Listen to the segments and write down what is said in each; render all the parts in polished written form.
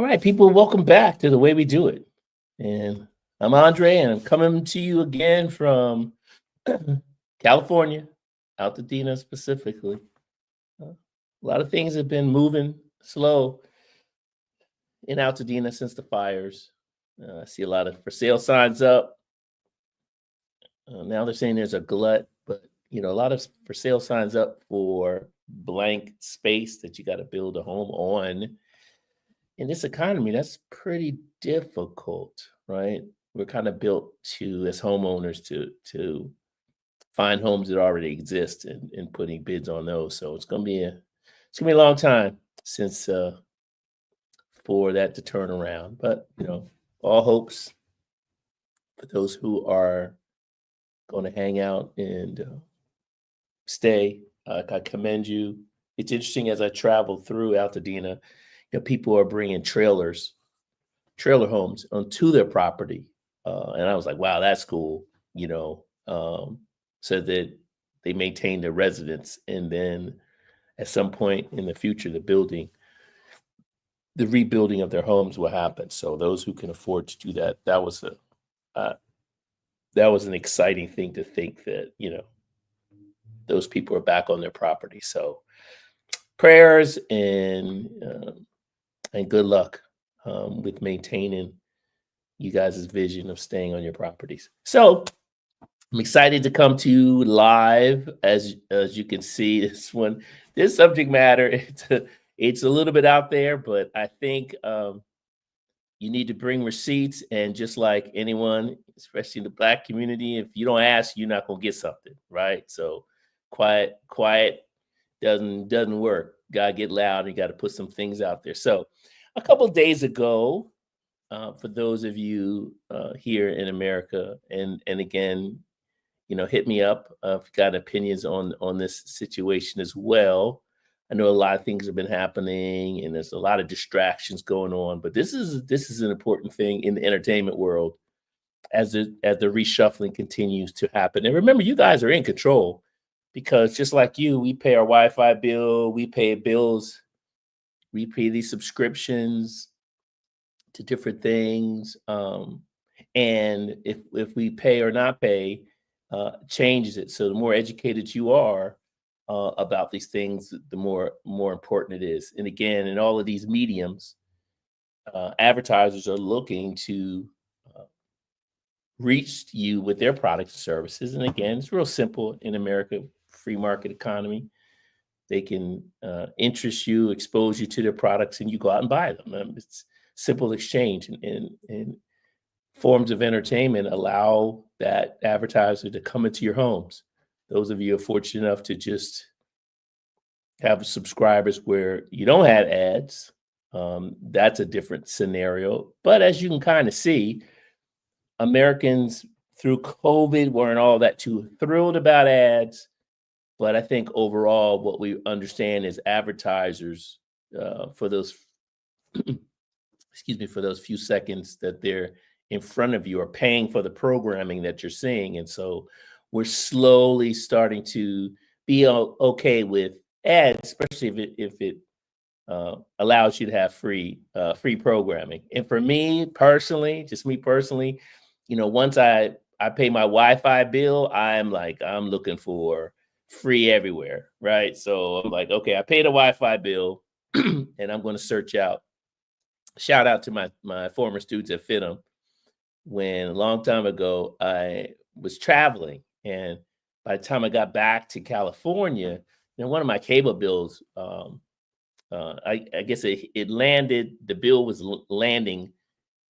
All right, people, welcome back to the way we do it. And I'm Andre, and I'm coming to you again from California, Altadena specifically. A lot of things have been moving slow in Altadena since the fires. I see a lot of for sale signs up. Now they're saying there's a glut, but a lot of for sale signs up for blank space that you got to build a home on. In this economy, that's pretty difficult, right? We're kind of built to, as homeowners, to find homes that already exist and putting bids on those. So it's gonna be a long time since for that to turn around. But all hopes for those who are going to hang out and stay. I commend you. It's interesting as I travel through Altadena, people are bringing trailer homes onto their property. And I was like, wow, that's cool, so that they maintain their residence. And then at some point in the future, the rebuilding of their homes will happen. So those who can afford to do that, uh, that was an exciting thing to think that, those people are back on their property. So prayers and good luck with maintaining you guys' vision of staying on your properties. So I'm excited to come to you live. As you can see, this subject matter, it's a little bit out there, but I think you need to bring receipts. And just like anyone, especially in the Black community, if you don't ask, you're not gonna get something, right? So quiet doesn't work. Gotta get loud. You got to put some things out there. So a couple of days ago, for those of you here in America, and again, hit me up if you got opinions on this situation as well. I know a lot of things have been happening, and there's a lot of distractions going on. But this is an important thing in the entertainment world as the reshuffling continues to happen. And remember, you guys are in control because just like you, we pay our Wi-Fi bill, we pay bills, we pay these subscriptions to different things. And if we pay or not pay, changes it. So the more educated you are about these things, the more important it is. And again, in all of these mediums, advertisers are looking to uh, reach you with their products and services. And again, it's real simple in America, free market economy. They can interest you, expose you to their products, and you go out and buy them. It's simple exchange, and forms of entertainment allow that advertiser to come into your homes. Those of you who are fortunate enough to just have subscribers where you don't have ads, that's a different scenario. But as you can kind of see, Americans through COVID weren't all that too thrilled about ads. But I think overall, what we understand is advertisers, for those, excuse me, for those few seconds that they're in front of you, are paying for the programming that you're seeing. And so we're slowly starting to be okay with ads, especially if it allows you to have free programming. And for me personally, just me personally, once I pay my Wi-Fi bill, I'm looking for free everywhere, right? So I'm like, okay, I paid a Wi-Fi bill, and I'm going to search out. Shout out to my former students at FITM. When a long time ago I was traveling, and by the time I got back to California, one of my cable bills, I guess it landed. The bill was landing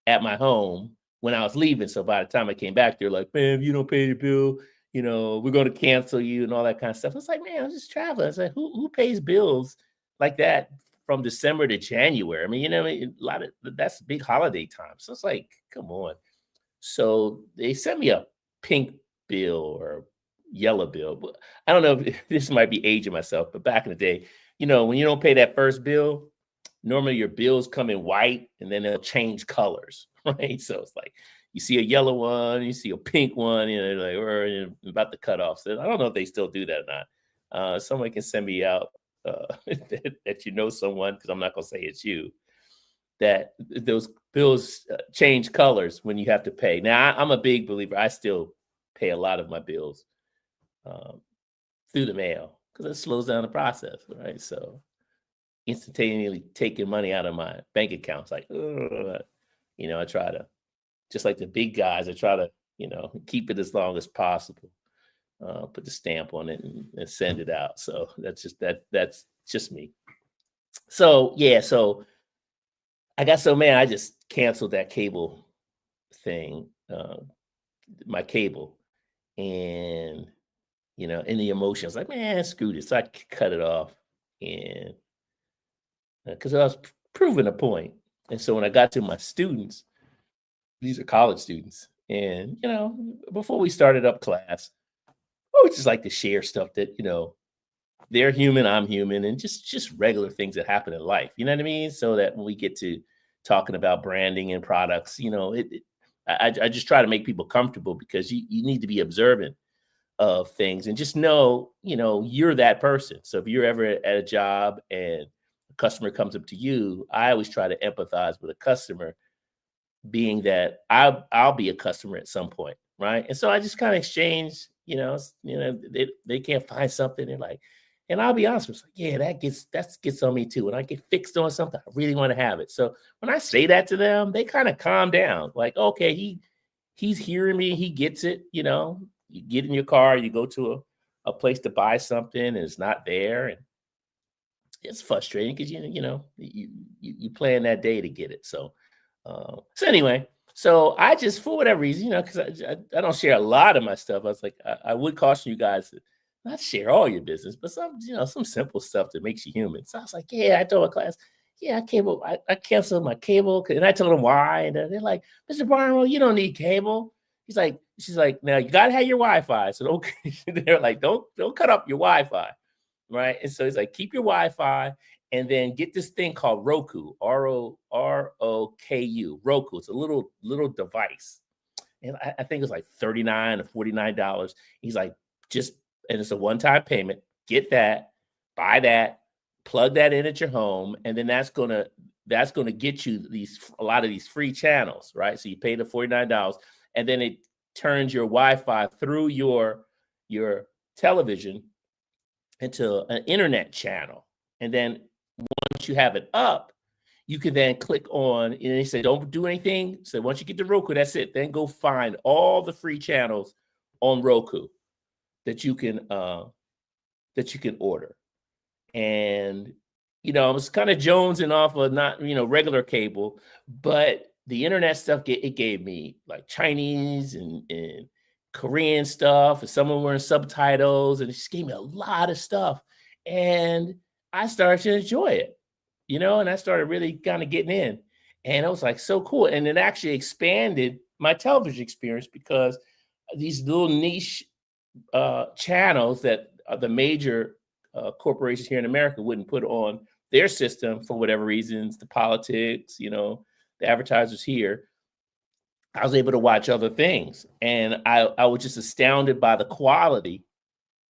at my home when I was leaving. So by the time I came back, they're like, "Man, if you don't pay the bill, we're going to cancel you," and all that kind of stuff. It's like, man, I'm just traveling. It's like, who pays bills like that from December to January? I mean, a lot of that's big holiday time. So it's like, come on. So they sent me a pink bill or yellow bill. But I don't know if this might be aging myself, but back in the day, when you don't pay that first bill, normally your bills come in white and then they'll change colors, right? So it's like you see a yellow one, you see a pink one, like we're about to cut off. So I don't know if they still do that or not. Someone can send me out that you know someone, because I'm not gonna say it's you. that those bills change colors when you have to pay. Now, I'm a big believer. I still pay a lot of my bills um, through the mail because it slows down the process, right? So instantaneously taking money out of my bank accounts, like, ugh, I try to, just like the big guys, I try to, keep it as long as possible. Put the stamp on it and send it out. So that's just me. So yeah, so I got so man, I just canceled that cable thing, my cable, and in the emotions, like, man, screw this. So I cut it off, and because I was proving a point. And so when I got to my students, these are college students, and before we started up class, I would just like to share stuff that they're human, I'm human, and just regular things that happen in life. You know what I mean? So that when we get to talking about branding and products, I just try to make people comfortable because you need to be observant of things and just know, you're that person. So if you're ever at a job and a customer comes up to you, I always try to empathize with a customer, being that I'll be a customer at some point, right? And so I just kind of exchange, they can't find something, they're like, and I'll be honest with you, yeah, that gets on me too. When I get fixed on something, I really want to have it. So when I say that to them, they kind of calm down, like, okay, he's hearing me, he gets it. You get in your car, you go to a place to buy something, and it's not there, and it's frustrating because you plan that day to get it. So anyway, so I just, for whatever reason, because I don't share a lot of my stuff. I was like, I would caution you guys to not share all your business, but some simple stuff that makes you human. So I was like, yeah, I told a class, yeah, I canceled my cable, and I told them why, and they're like, Mr. Barnwell, you don't need cable. She's like, now you gotta have your Wi-Fi. So they're like, don't cut off your Wi-Fi, right? And so he's like, keep your Wi-Fi, and then get this thing called Roku, Roku. Roku. It's a little device, and I think it's like $39 or $49. He's like, and it's a one-time payment. Get that, buy that, plug that in at your home, and then that's gonna get you a lot of these free channels, right? So you pay the $49, and then it turns your Wi-Fi through your television into an internet channel, and then once you have it up, you can then click on, and they say, don't do anything. So once you get to Roku, that's it. Then go find all the free channels on Roku that you can order. And I was kind of jonesing off of not regular cable, but the internet stuff it gave me like Chinese and Korean stuff, and some of them were in subtitles, and it just gave me a lot of stuff, and I started to enjoy it, and I started really kind of getting in, and it was like so cool, and it actually expanded my television experience because these little niche channels that the major corporations here in America wouldn't put on their system for whatever reasons, the politics, the advertisers here. I was able to watch other things, and I was just astounded by the quality,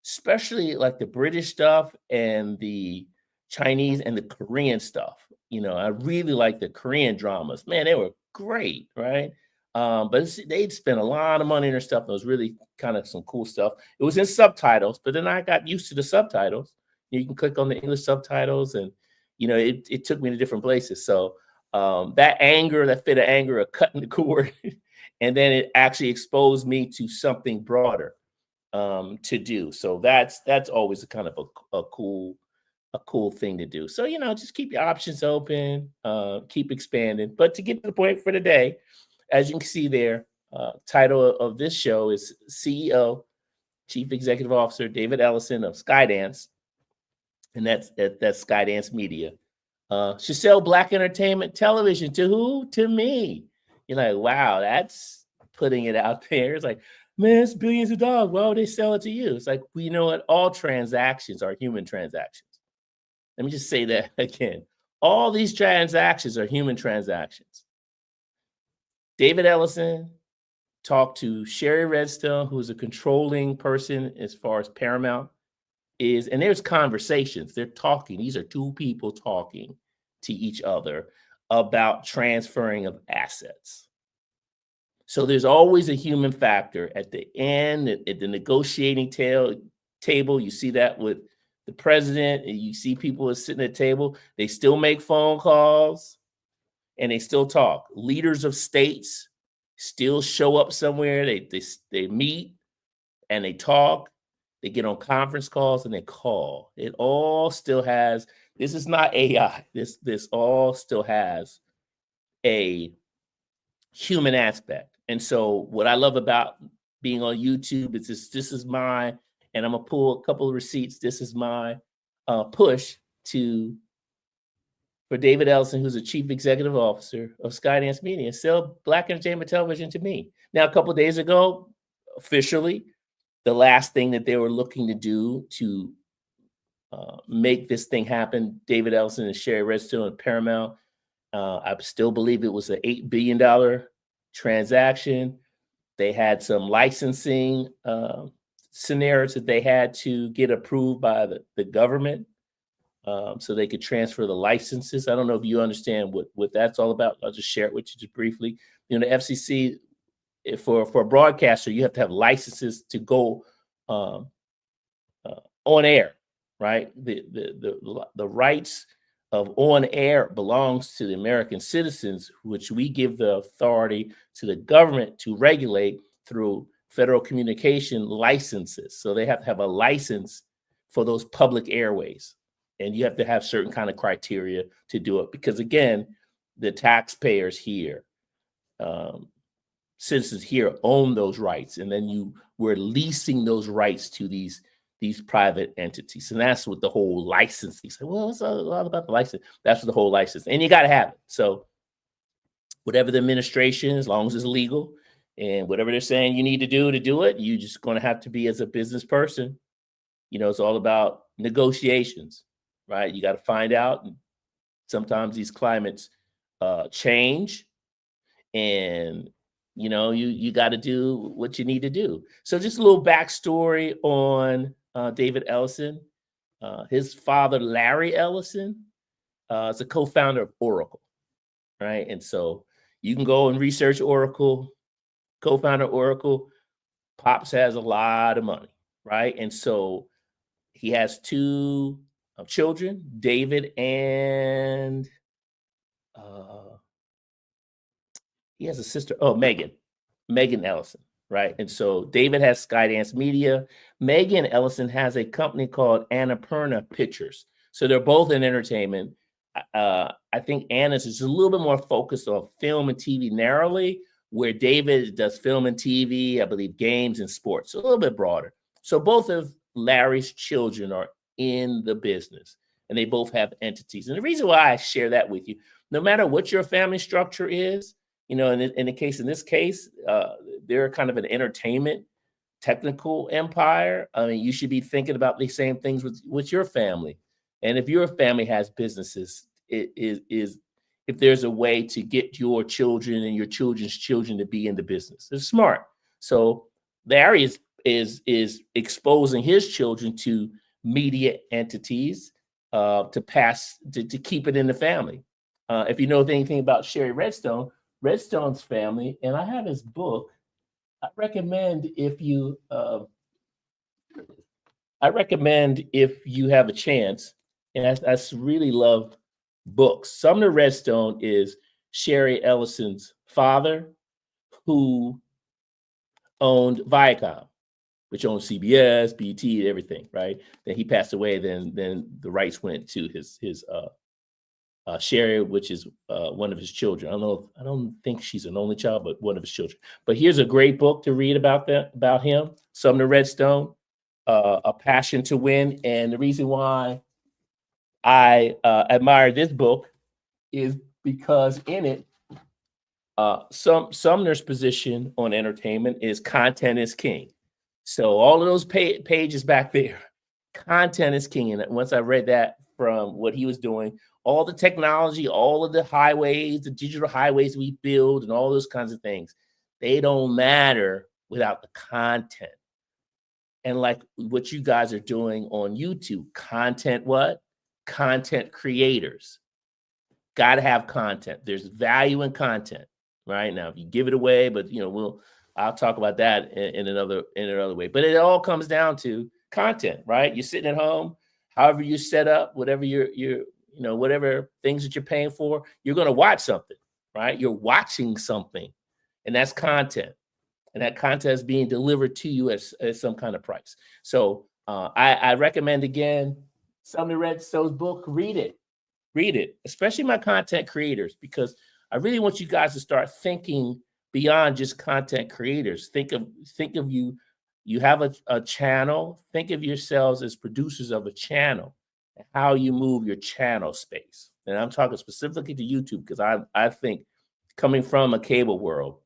especially like the British stuff and the Chinese and the Korean stuff. I really like the Korean dramas. Man, they were great, right? But they'd spent a lot of money on their stuff. And it was really kind of some cool stuff. It was in subtitles, but then I got used to the subtitles. You can click on the English subtitles, and it took me to different places. So that fit of anger of cutting the cord, and then it actually exposed me to something broader to do. So that's always a kind of a cool thing to do. So just keep your options open, keep expanding. But to get to the point for today, as you can see there, title of this show is CEO, Chief Executive Officer David Ellison of Skydance, and that's Skydance Media. Should sell Black entertainment television to who? To me. You're like, wow, that's putting it out there. It's like, man, it's billions of dollars. Why would they sell it to you? It's like, well, you know what? All transactions are human transactions. Let me just say that again. All these transactions are human transactions. David Ellison talked to Sherry Redstone, who's a controlling person as far as Paramount is, and there's conversations. They're talking. These are two people talking to each other about transferring of assets. So there's always a human factor at the end, at the negotiating table. You see that with the president, and you see people sitting at the table. They still make phone calls and they still talk. Leaders of states still show up somewhere. They meet and they talk. They get on conference calls and they call. It all still has. This is not AI. This all still has a human aspect. And so what I love about being on YouTube is this is my, and I'm gonna pull a couple of receipts. This is my push for David Ellison, who's the chief executive officer of Skydance Media, sell Black entertainment television to me. Now, a couple of days ago, officially, the last thing that they were looking to do to make this thing happen, David Ellison and Sherry Redstone and Paramount, I still believe it was an $8 billion transaction. They had some licensing scenarios that they had to get approved by the government so they could transfer the licenses. I don't know if you understand what that's all about. I'll just share it with you just briefly. You know, the FCC, for a broadcaster, you have to have licenses to go on air, right? The rights of on air belongs to the American citizens, which we give the authority to the government to regulate through federal communication licenses. So they have to have a license for those public airways. And you have to have certain kind of criteria to do it. Because again, the taxpayers here, citizens here own those rights. And then we're leasing those rights to these private entities. And that's what the whole license. You say, well, it's all about the license. That's what the whole license. And you got to have it. So whatever the administration, as long as it's legal, and whatever they're saying you need to do it, you're just going to have to be, as a business person, you know, it's all about negotiations, right? You got to find out. And sometimes these climates change, and you know, you got to do what you need to do. So just a little backstory on David Ellison. His father, Larry Ellison, is a co-founder of Oracle, right? And so you can go and research Oracle, co-founder of Oracle. Pops has a lot of money, right? And so he has two children, David and he has a sister, Megan Ellison, right? And so David has Skydance Media. Megan Ellison has a company called Annapurna Pictures. So they're both in entertainment. I think Anna's is a little bit more focused on film and TV narrowly, where David does film and TV, I believe games and sports, so a little bit broader. So both of Larry's children are in the business, and they both have entities. And the reason why I share that with you, no matter what your family structure is, you know, in this case, they're kind of an entertainment technical empire. I mean, you should be thinking about these same things with your family. And if your family has businesses, it is if there's a way to get your children and your children's children to be in the business, it's smart. So Larry is exposing his children to media entities to keep it in the family. If you know anything about Sherry Redstone's family, and I have his book. I recommend if you have a chance, and I really love books. Sumner Redstone is Sherry Ellison's father, who owned Viacom, which owned CBS, BT, everything, right? Then he passed away. Then the rights went to his Sherry, which is one of his children. I don't think she's an only child, but one of his children. But here's a great book to read about him, Sumner Redstone, A Passion to Win. And the reason why I admire this book is because in it, Sumner's position on entertainment is content is king. So all of those pages back there, content is king. And once I read that from what he was doing, all the technology, all of the highways, the digital highways we build, and all those kinds of things, they don't matter without the content. And like what you guys are doing on YouTube, content creators. Got to have content. There's value in content, right? Now, if you give it away, but I'll talk about that in another way. But it all comes down to content, right? You're sitting at home, however you set up, whatever whatever things that you're paying for, you're going to watch something, right? You're watching something, and that's content, and that content is being delivered to you at some kind of price. So I recommend, again, Sumner Redstone's book. Read it, especially my content creators, because I really want you guys to start thinking beyond just content creators. Think of you have a channel. Think of yourselves as producers of a channel, and how you move your channel space. And I'm talking specifically to YouTube, because I think, coming from a cable world,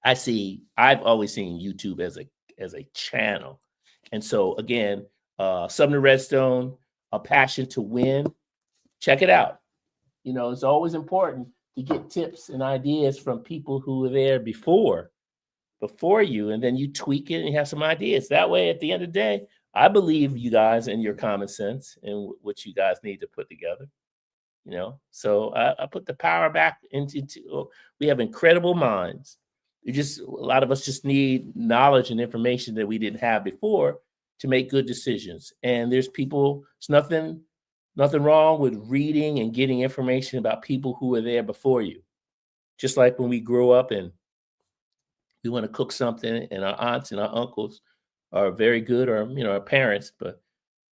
I've always seen YouTube as a channel. And so, again, Sumner Redstone, A Passion to Win. Check it out. It's always important to get tips and ideas from people who were there before you, and then you tweak it and you have some ideas. That way, at the end of the day, I believe you guys and your common sense and what you guys need to put together. So I put the power back into. We have incredible minds. A lot of us just need knowledge and information that we didn't have before to make good decisions. And there's people. It's nothing wrong with reading and getting information about people who were there before you. Just like when we grow up and we want to cook something, and our aunts and our uncles are very good, or our parents. But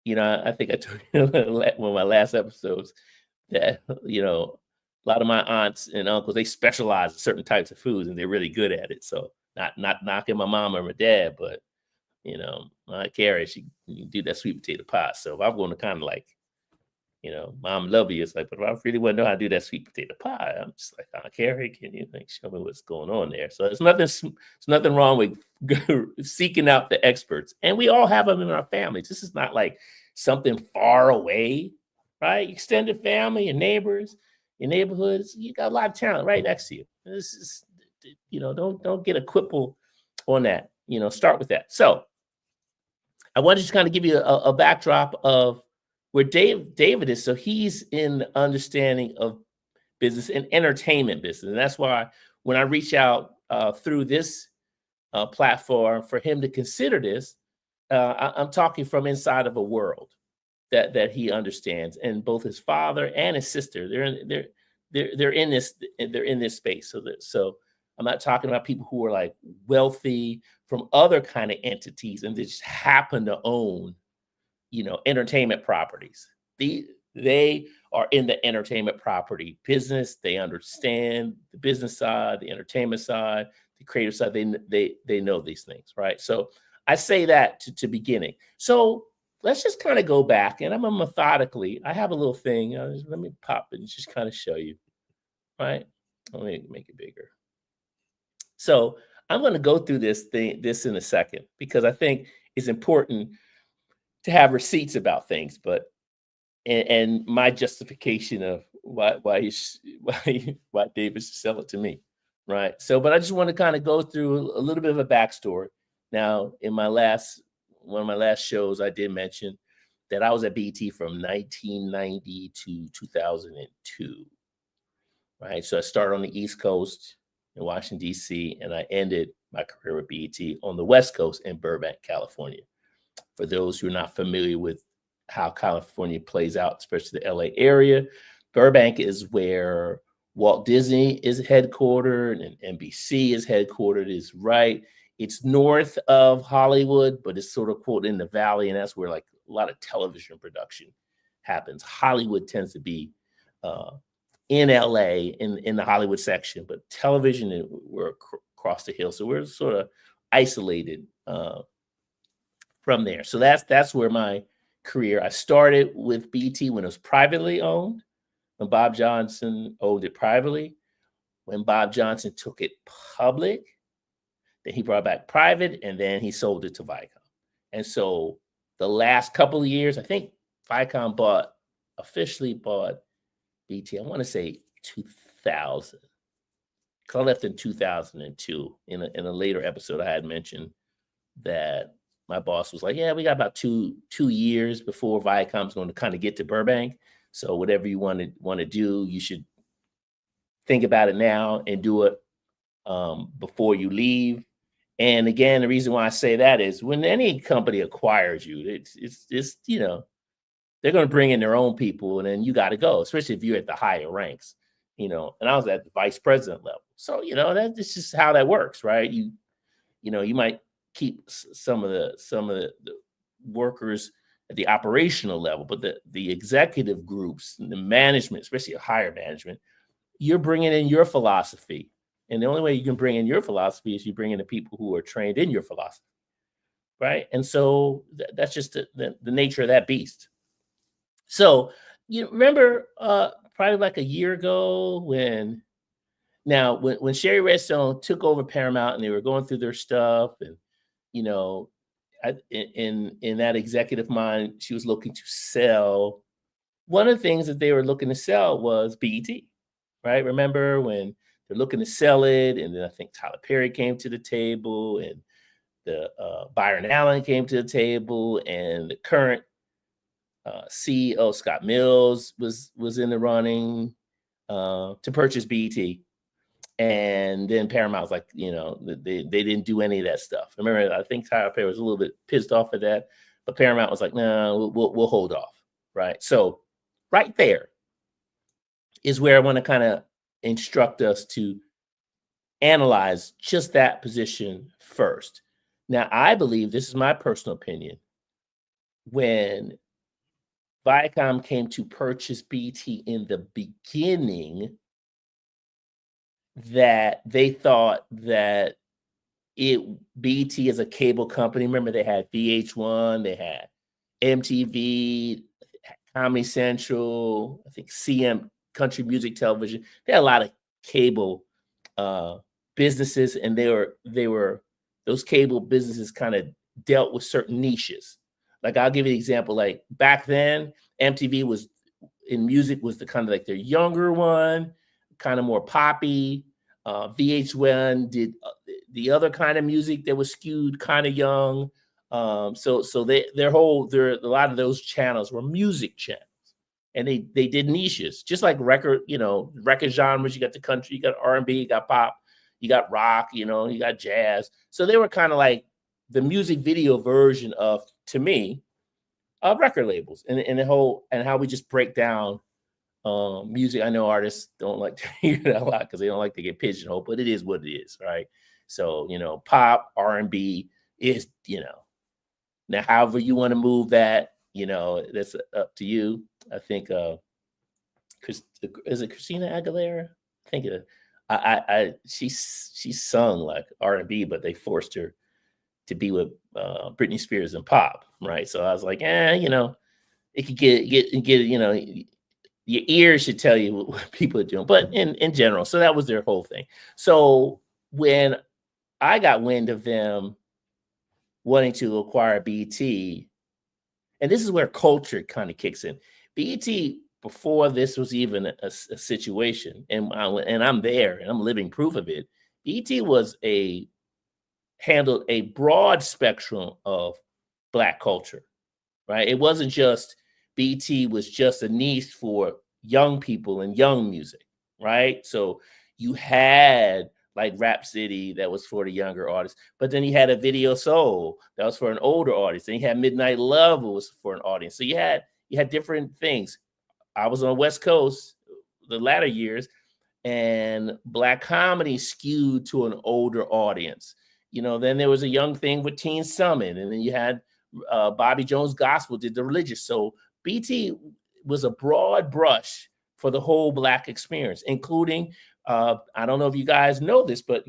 I think I told you in one of my last episodes that a lot of my aunts and uncles, they specialize in certain types of foods, and they're really good at it. So not knocking my mom or my dad, but my Carrie, she can do that sweet potato pie. So if I'm going to kind of like, Mom love you, it's like, but if I really want to know how to do that sweet potato pie, I'm just like, Carrie, can you show me what's going on there? So there's nothing wrong with seeking out the experts, and we all have them in our families. This is not like something far away, right? Extended family and neighbors, your neighborhoods, you got a lot of talent right next to you. This is, don't get a quibble on that. Start with that. So I wanted to kind of give you a backdrop of where David is. So he's in the understanding of business and entertainment business. And that's why when I reach out through this platform for him to consider this, I'm talking from inside of a world that he understands. And both his father and his sister, they're in this space. So I'm not talking about people who are like wealthy from other kind of entities and they just happen to own entertainment properties. They are in the entertainment property business. They understand the business side, the entertainment side, the creative side. They know these things, right? So I say that to beginning. So let's just kind of go back, and I'm a methodically. I have a little thing. Let me pop it and just kind of show you, right? Let me make it bigger. So I'm going to go through this in a second, because I think it's important to have receipts about things, but and my justification of why David should sell it to me, right? So, but I just want to kind of go through a little bit of a backstory. Now, in one of my last shows, I did mention that I was at BET from 1990 to 2002, right? So I started on the East Coast in Washington, D.C., and I ended my career with BET on the West Coast in Burbank, California. For those who are not familiar with how California plays out, especially the LA area, Burbank is where Walt Disney is headquartered and NBC is headquartered. Is right. It's north of Hollywood, but it's sort of quote in the valley, and that's where like a lot of television production happens. Hollywood tends to be in LA in the Hollywood section, but television we're across the hill, so we're sort of isolated from there. So that's where my career. I started with BET when it was privately owned, when Bob Johnson owned it privately. When Bob Johnson took it public, then he brought it back private, and then he sold it to Viacom. And so the last couple of years, I think Viacom officially bought BET, I want to say 2000. Because I left in 2002. In a later episode, I had mentioned that my boss was like, yeah, we got about two years before Viacom's going to kind of get to Burbank. So whatever you want to do, you should think about it now and do it before you leave. And again, the reason why I say that is when any company acquires you, it's just, they're going to bring in their own people, and then you got to go, especially if you're at the higher ranks, and I was at the vice president level. So, that's just how that works, right? You might keep some of the workers at the operational level, but the executive groups, the management, especially higher management, you're bringing in your philosophy. And the only way you can bring in your philosophy is you bring in the people who are trained in your philosophy, right? And so that's just the nature of that beast. So you remember probably like a year ago when Sherry Redstone took over Paramount and they were going through their stuff, and you know, in that executive mind, she was looking to sell. One of the things that they were looking to sell was BET, right? Remember when they're looking to sell it, and then I think Tyler Perry came to the table, and the Byron Allen came to the table, and the current CEO Scott Mills was in the running to purchase BET. And then Paramount was like, they didn't do any of that stuff. Remember, I think Tyler Perry was a little bit pissed off at that, but Paramount was like, no, we'll hold off, right? So right there is where I want to kind of instruct us to analyze just that position first. Now, I believe, this is my personal opinion, when Viacom came to purchase BT in the beginning, that they thought that BT as a cable company, remember they had VH1, they had MTV, Comedy Central, I think CM, Country Music Television. They had a lot of cable businesses, and they were those cable businesses kind of dealt with certain niches. Like, I'll give you an example. Like, back then, MTV was in music was the kind of like their younger one, kind of more poppy. VH1 did the other kind of music that was skewed kind of young. So a lot of those channels were music channels, and they did niches, just like record genres. You got the country, you got R&B, you got pop, you got rock, you got jazz. So they were kind of like the music video version of, to me, record labels, and the whole, and how we just break down music. I know artists don't like to hear that a lot because they don't like to get pigeonholed, but it is what it is, right? So pop, R&B is now however you want to move that, that's up to you. I think is it Christina Aguilera? I think she sung like R&B, but they forced her to be with Britney Spears and pop, right? So I was like, it could get your ears should tell you what people are doing, but in general. So that was their whole thing. So when I got wind of them wanting to acquire BT, and this is where culture kind of kicks in. BT, before this was even a situation, and I'm there and I'm living proof of it. BT handled a broad spectrum of Black culture, right? It wasn't just BT was just a niche for young people and young music, right? So you had like Rap City that was for the younger artists, but then you had a Video Soul that was for an older audience. Then you had Midnight Love was for an audience. So you had different things. I was on the West Coast the latter years, and Black comedy skewed to an older audience. Then there was a young thing with Teen Summit, and then you had Bobby Jones Gospel did the religious. So BT was a broad brush for the whole Black experience, including, I don't know if you guys know this, but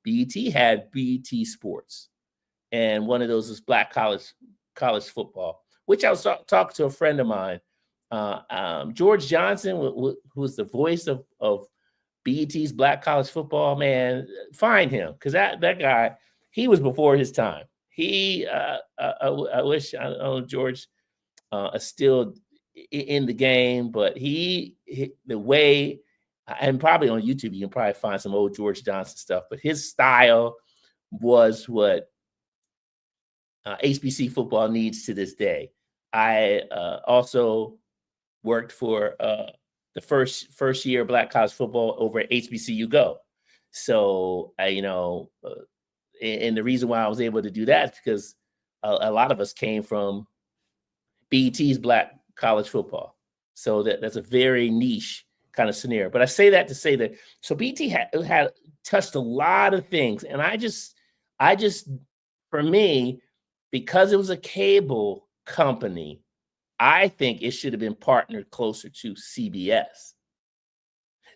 BT had BT Sports, and one of those is Black college football, which I was talking to a friend of mine, George Johnson, who was the voice of BET's Black college football. Man, find him, because that guy, he was before his time. I wish, I don't know, George is still in the game, but the way, and probably on YouTube, you can probably find some old George Johnson stuff, but his style was what HBC football needs to this day. I also worked for the first year of Black college football over at HBCU Go. So and the reason why I was able to do that is because a lot of us came from BET's Black college football. So that's a very niche kind of scenario. But I say that to say that so BET had touched a lot of things, and I just for me, because it was a cable company, I think it should have been partnered closer to CBS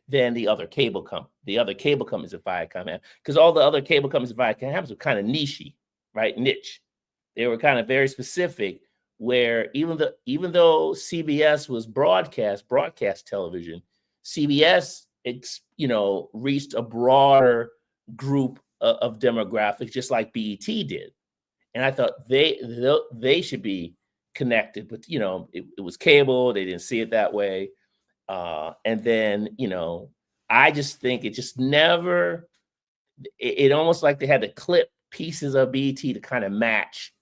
than the other cable company. The other cable companies that Viacom had, because all the other cable companies that Viacom had were kind of nichey, right? Niche. They were kind of very specific. Where even though CBS was broadcast television, CBS reached a broader group of demographics, just like BET did. And I thought they should be connected, but it was cable. They didn't see it that way. And then, I just think it just never, it almost like they had to clip pieces of BET to kind of match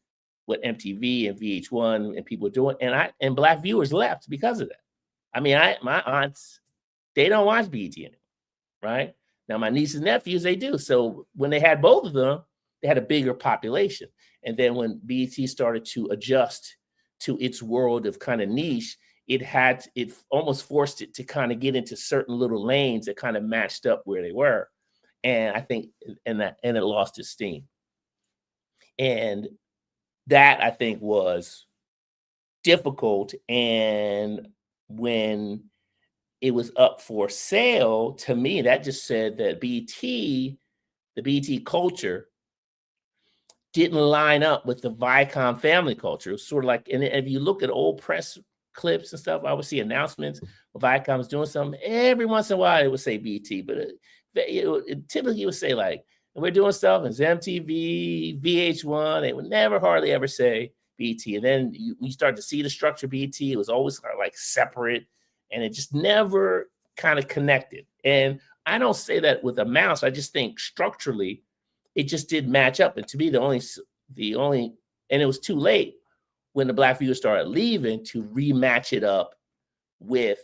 what MTV and VH1 and people were doing. And Black viewers left because of that. I mean, my aunts, they don't watch BET anymore, right? Now, my nieces and nephews, they do. So when they had both of them, they had a bigger population. And then when BET started to adjust to its world of kind of niche, it almost forced it to kind of get into certain little lanes that kind of matched up where they were. And I think, and it lost its steam. And that I think was difficult. And when it was up for sale, to me, that just said that the BET culture didn't line up with the Viacom family culture. It was sort of like, and if you look at old press clips and stuff, I would see announcements of Viacom was doing something. Every once in a while, it would say BET, but it typically would say like, we're doing stuff, and it's MTV, VH1. They would never hardly ever say BET. And then you start to see the structure of BET. It was always kind of like separate, and it just never kind of connected. And I don't say that with a mouse. I just think structurally, it just didn't match up. And to me, the only, and it was too late when the Black viewers started leaving to rematch it up with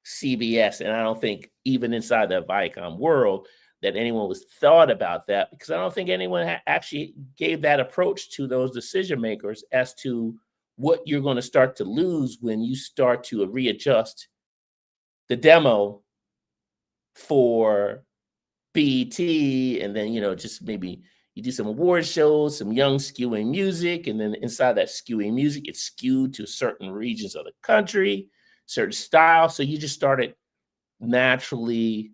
CBS. And I don't think even inside the Viacom world that anyone was thought about that, because I don't think anyone actually gave that approach to those decision makers as to what you're going to start to lose when you start to readjust the demo for BET, and then just maybe you do some award shows, some young skewing music, and then inside that skewing music, it's skewed to certain regions of the country, certain style. So you just started naturally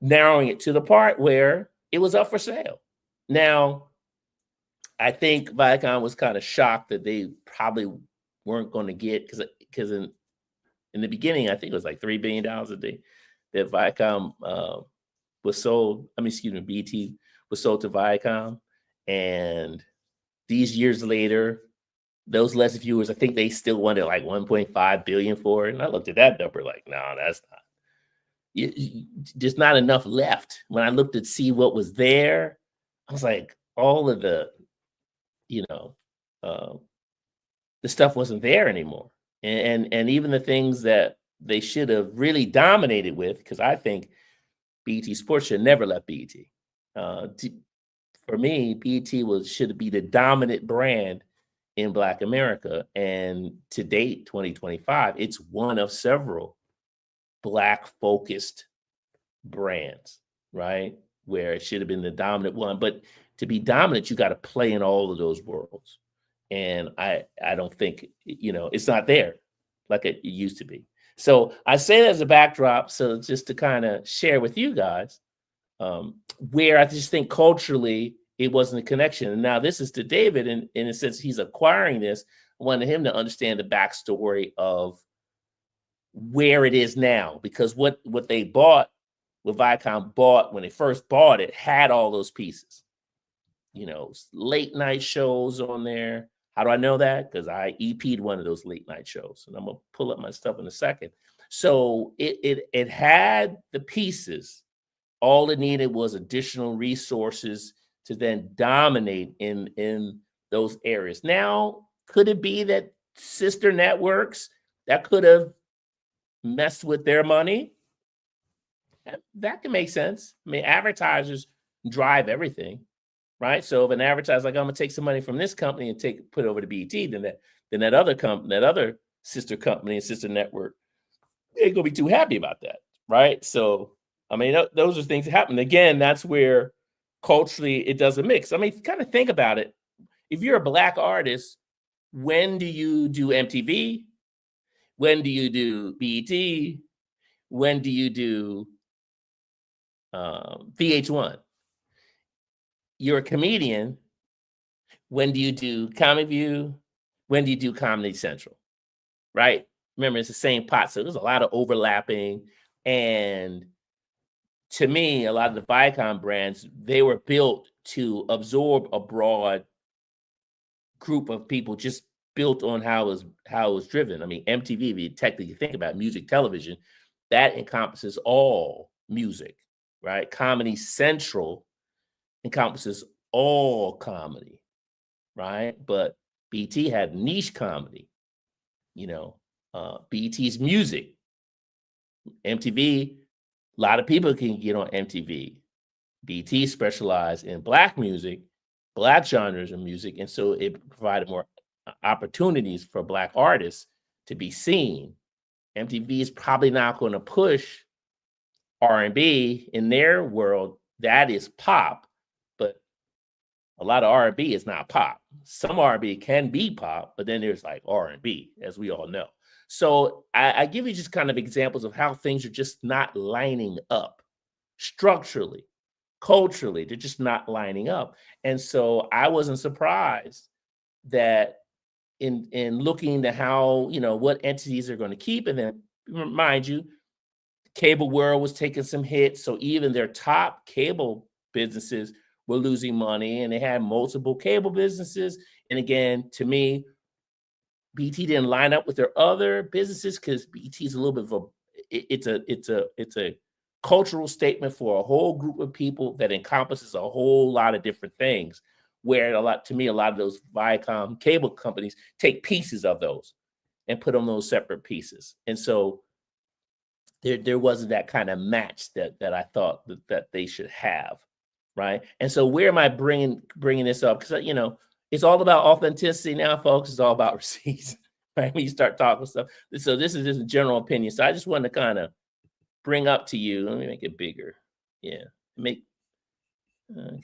narrowing it to the part where it was up for sale. Now, I think Viacom was kind of shocked that they probably weren't going to get, because in the beginning, I think it was like $3 billion a day that Viacom was sold. BET was sold to Viacom. And these years later, those less viewers, I think they still wanted like 1.5 billion for it. And I looked at that number like, no, that's not. There's not enough left. When I looked at see what was there, I was like, all of the, the stuff wasn't there anymore. And even the things that they should have really dominated with, because I think BET Sports should never left BET. For me, BET should be the dominant brand in Black America. And to date, 2025, it's one of several Black focused brands, right? Where it should have been the dominant one. But to be dominant, you got to play in all of those worlds. And I don't think, it's not there like it used to be. So I say that as a backdrop, so just to kind of share with you guys, where I just think culturally it wasn't a connection. And now this is to David, and in a sense, he's acquiring this. I wanted him to understand the backstory of where it is now, because what they bought, what Viacom bought when they first bought it, had all those pieces. Late night shows on there. How do I know that? Because I EP'd one of those late night shows, and I'm gonna pull up my stuff in a second. So it had the pieces. All it needed was additional resources to then dominate in those areas. Now, could it be that sister networks that could have messed with their money. That can make sense. I mean, advertisers drive everything, right? So if an advertiser like, I'm gonna take some money from this company and put it over to BET, then that other company, that other sister company and sister network, they ain't gonna be too happy about that, right? So I mean, those are things that happen. Again, that's where culturally it doesn't mix. I mean, kind of think about it. If you're a Black artist, when do you do MTV? When do you do BET? When do you do VH1? You're a comedian. When do you do Comedy View? When do you do Comedy Central? Right? Remember, it's the same pot. So there's a lot of overlapping. And to me, a lot of the Viacom brands, they were built to absorb a broad group of people, just built on how it was driven. I mean, MTV, if you technically think about music television, that encompasses all music, right? Comedy Central encompasses all comedy, right? But BT had niche comedy, BT's music. MTV, a lot of people can get on MTV. BT specialized in Black music, Black genres of music, and so it provided more opportunities for Black artists to be seen. MTV is probably not going to push R&B in their world. That is pop, but a lot of R&B is not pop. Some R&B can be pop, but then there's like R&B, as we all know. So I give you just kind of examples of how things are just not lining up structurally, culturally. They're just not lining up. And so I wasn't surprised that in looking to how, what entities are going to keep. And then mind you, cable world was taking some hits. So even their top cable businesses were losing money, and they had multiple cable businesses. And again, to me, BT didn't line up with their other businesses because BT is a little bit of it's a cultural statement for a whole group of people that encompasses a whole lot of different things. Where a lot of those Viacom cable companies take pieces of those and put on those separate pieces. And so there wasn't that kind of match that I thought that they should have, right? And so where am I bringing this up? Because it's all about authenticity now, folks. It's all about receipts, right? When you start talking stuff. So this is just a general opinion. So I just wanted to kind of bring up to you. Let me make it bigger. Yeah, can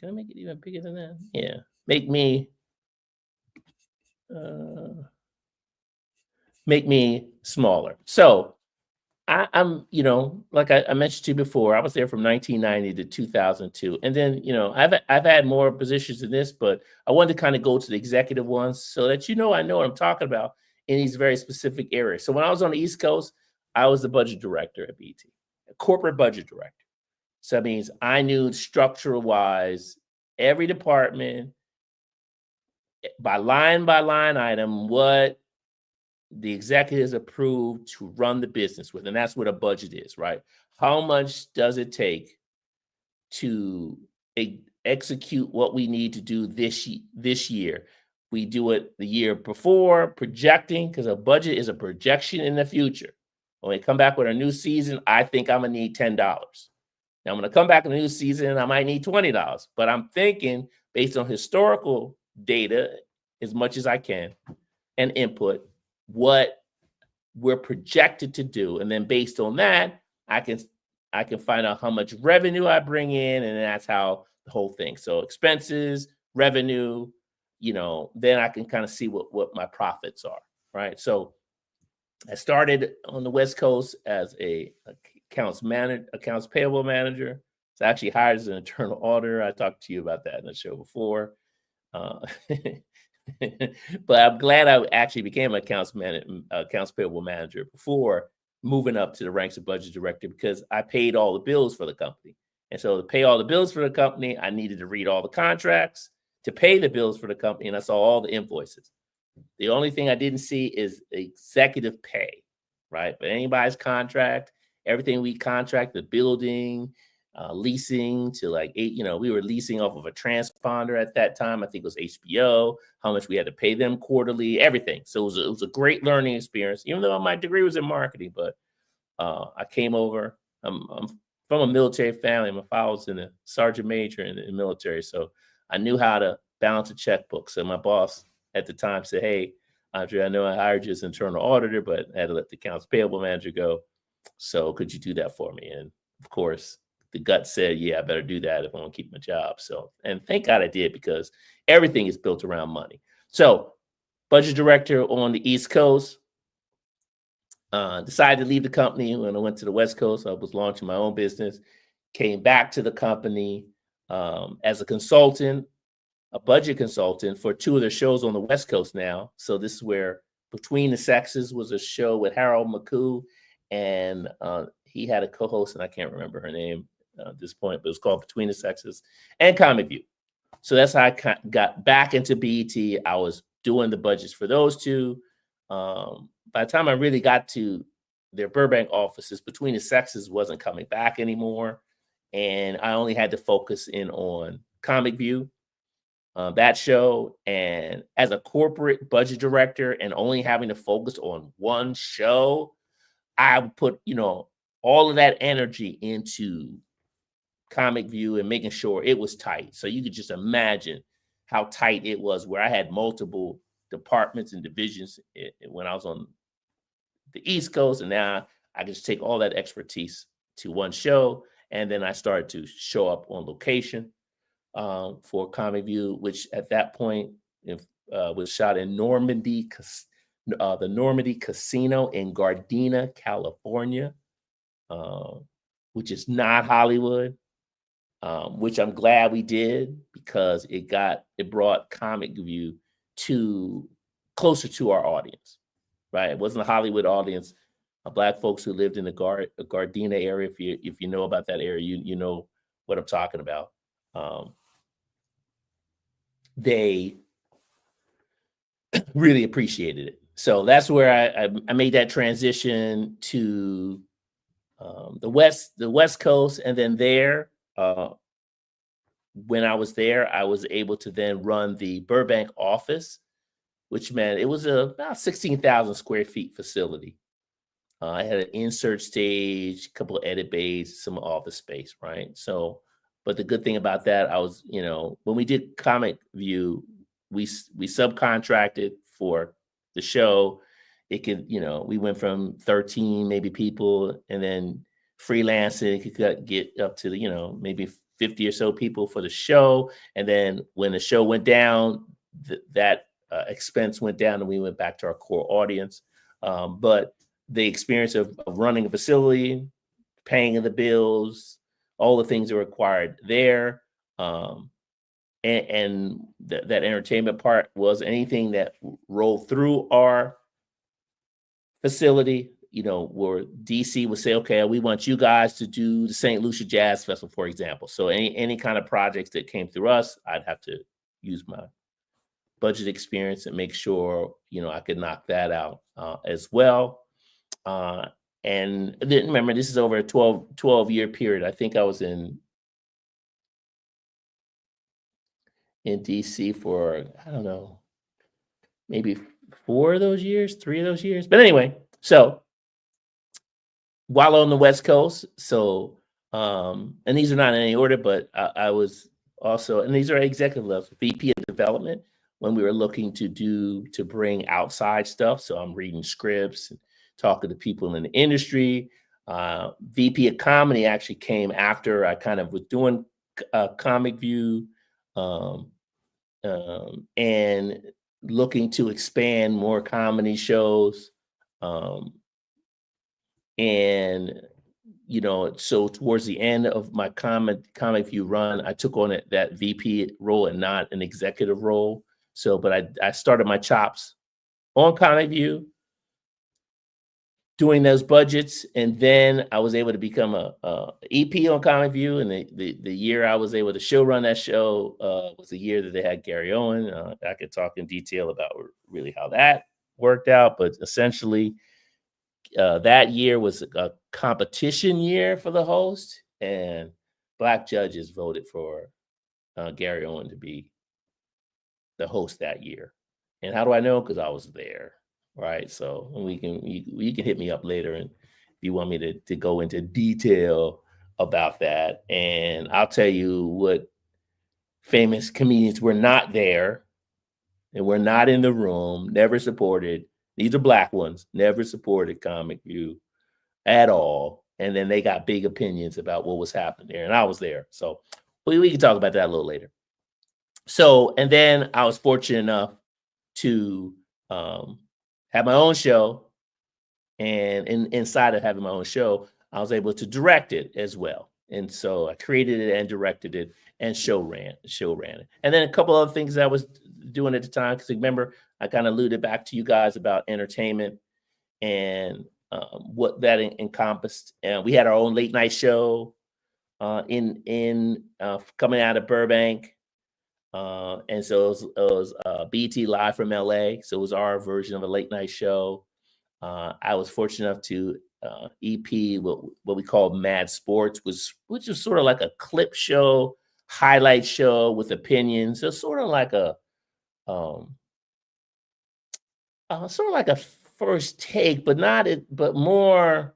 I make it even bigger than that? Yeah, make me smaller. So I'm, like I mentioned to you before, I was there from 1990 to 2002. And then, I've had more positions in this, but I wanted to kind of go to the executive ones so that, I know what I'm talking about in these very specific areas. So when I was on the East Coast, I was the budget director at BT, a corporate budget director. So that means I knew structural wise, every department by line item, what the executives approved to run the business with. And that's what a budget is, right? How much does it take to execute what we need to do this year? We do it the year before, projecting, because a budget is a projection in the future. When we come back with a new season, I think I'm going to need $10. Now I'm going to come back in a new season and I might need $20. But I'm thinking based on historical data, as much as I can, and input, what we're projected to do. And then based on that, I can find out how much revenue I bring in, and that's how the whole thing. So expenses, revenue, then I can kind of see what my profits are, right? So I started on the West Coast as a accounts payable manager. So I actually hired as an internal auditor. I talked to you about that in the show before. But I'm glad I actually became an accounts payable manager before moving up to the ranks of budget director, because I paid all the bills for the company. And so to pay all the bills for the company, I needed to read all the contracts to pay the bills for the company, and I saw all the invoices. The only thing I didn't see is executive pay, right? But anybody's contract, everything we contract, the building, leasing to like we were leasing off of a transponder at that time. I think it was HBO, how much we had to pay them quarterly, everything. So it was a great learning experience, even though my degree was in marketing. But I came over. I'm from a military family. My father was in a sergeant major in the military. So I knew how to balance a checkbook. So my boss at the time said, "Hey, Andre, I know I hired you as internal auditor, but I had to let the accounts payable manager go. So could you do that for me?" And of course, the gut said, "Yeah, I better do that if I want to keep my job." So, and thank God I did, because everything is built around money. So, budget director on the East Coast, decided to leave the company when I went to the West Coast. I was launching my own business, came back to the company as a consultant, a budget consultant for two of their shows on the West Coast now. So this is where Between the Sexes was a show with Harold McCoo, and he had a co-host, and I can't remember her name at this point, but it was called Between the Sexes, and Comic View. So that's how I got back into BET. I was doing the budgets for those two. By the time I really got to their Burbank offices, Between the Sexes wasn't coming back anymore, and I only had to focus in on Comic View, that show. And as a corporate budget director and only having to focus on one show, I would put all of that energy into Comic View and making sure it was tight. So you could just imagine how tight it was, where I had multiple departments and divisions when I was on the East Coast, and now I can just take all that expertise to one show. And then I started to show up on location for Comic View, which at that point was shot in Normandy, the Normandy Casino in Gardena, California, which is not Hollywood. Which I'm glad we did, because it brought Comic View to closer to our audience, right? It wasn't a Hollywood audience. Black folks who lived in the Gardena area, if you know about that area, you know what I'm talking about. They really appreciated it. So that's where I made that transition to the West Coast, and then there. When I was there, I was able to then run the Burbank office, which meant it was about 16,000 square feet facility. I had an insert stage, a couple of edit bays, some office space, right? So, but the good thing about that, I was, when we did Comic View, we subcontracted for the show. It could, we went from 13 maybe people, and then freelancing, it could get up to maybe 50 or so people for the show. And then when the show went down, that expense went down, and we went back to our core audience. But the experience of running a facility, paying the bills, all the things that are required there, and that entertainment part was anything that rolled through our facility, where DC would say, "Okay, we want you guys to do the St. Lucia Jazz Festival," for example. So any kind of projects that came through us, I'd have to use my budget experience and make sure, I could knock that out as well. And then remember, this is over a 12-year period. I think I was in DC for, I don't know, maybe 4 of those years, 3 of those years. But anyway, so while on the West Coast, so and these are not in any order, but I was also, and these are executive levels, VP of development, when we were looking to bring outside stuff. So I'm reading scripts and talking to people in the industry. VP of comedy actually came after I kind of was doing Comic View, and looking to expand more comedy shows. And so towards the end of my Comic View run, I took on that VP role and not an executive role. So, but I started my chops on Comic View, doing those budgets, and then I was able to become a EP on Comic View. And the year I was able to show run that show was the year that they had Gary Owen. I could talk in detail about really how that worked out, but essentially, that year was a competition year for the host, and Black judges voted for Gary Owen to be the host that year. And how do I know? Because I was there, right? So you can hit me up later, and if you want me to go into detail about that, and I'll tell you what famous comedians were not there and were not in the room, never supported. These are Black ones, never supported Comic View at all. And then they got big opinions about what was happening there. And I was there. So we can talk about that a little later. So, and then I was fortunate enough to have my own show. And inside of having my own show, I was able to direct it as well. And so I created it and directed it and show ran it. And then a couple other things that I was doing at the time, because remember, I kind of alluded back to you guys about entertainment and what that encompassed. And we had our own late night show in coming out of Burbank. And so it was BT Live from LA. So it was our version of a late night show. I was fortunate enough to EP what we call Mad Sports, which was sort of like a clip show, highlight show with opinions. So sort of like a first take, but but more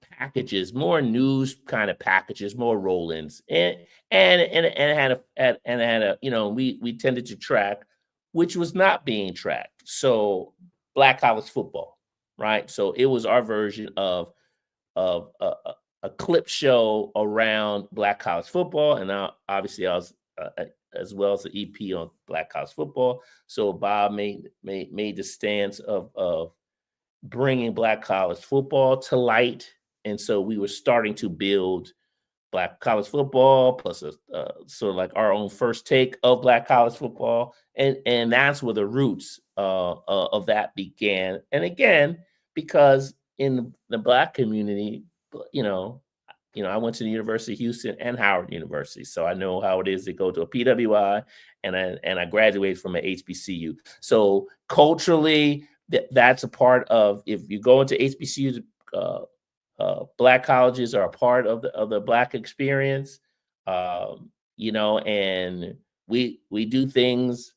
packages, more news kind of packages, more roll-ins, and it had a we tended to track, which was not being tracked. So Black college football, right? So it was our version of a clip show around Black college football, and now obviously I was as well as the EP on Black college football. So Bob made the stance of bringing Black college football to light. And so we were starting to build Black college football plus sort of like our own first take of Black college football. And that's where the roots of that began. And again, because in the Black community, I went to the University of Houston and Howard University. So I know how it is to go to a PWI, and I graduated from an HBCU. So culturally, that's a part of, if you go into HBCUs, Black colleges are a part of the Black experience, and we do things,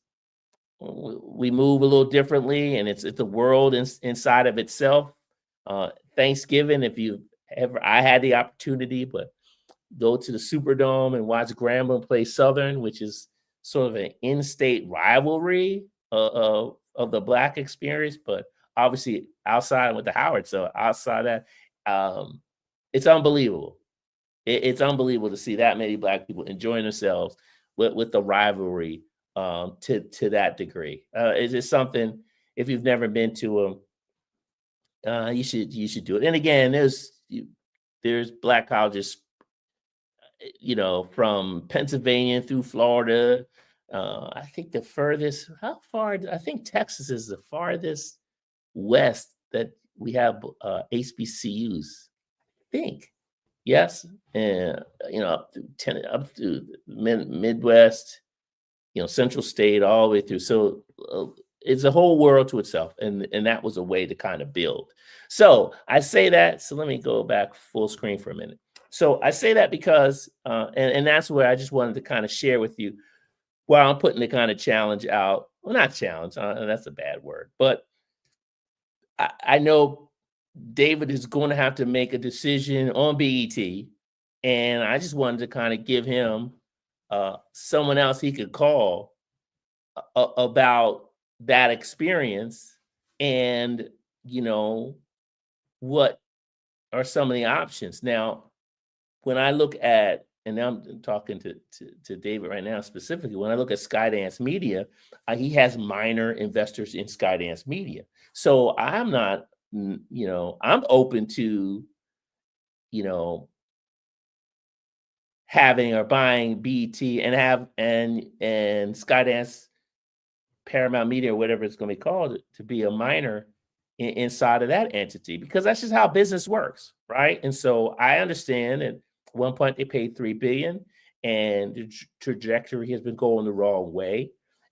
we move a little differently, and it's a world inside of itself. Thanksgiving, I had the opportunity, but go to the Superdome and watch Grambling play Southern, which is sort of an in-state rivalry of the Black experience, but obviously outside, I went to Howard, so outside that, it's unbelievable. It's unbelievable to see that many Black people enjoying themselves with the rivalry to that degree. It's just something, if you've never been to them, you should do it. And again, there's Black colleges, from Pennsylvania through Florida. I think I think Texas is the farthest west that we have HBCUs. I think, yes, and up to Midwest, Central State, all the way through. So it's a whole world to itself, and that was a way to kind of build. So I say that. So let me go back full screen for a minute. So I say that because, and that's where I just wanted to kind of share with you, while I'm putting the kind of challenge out. Well, not challenge, that's a bad word, but I know David is going to have to make a decision on BET, and I just wanted to kind of give him someone else he could call about that experience, and what are some of the options. Now, when I look at, and now I'm talking to David right now specifically, when I look at Skydance Media, he has minor investors in Skydance Media. So I'm not, I'm open to, having or buying BET and Skydance, Paramount Media, or whatever it's going to be called, to be a minor inside of that entity, because that's just how business works, right? And so I understand at one point they paid $3 billion, and the trajectory has been going the wrong way.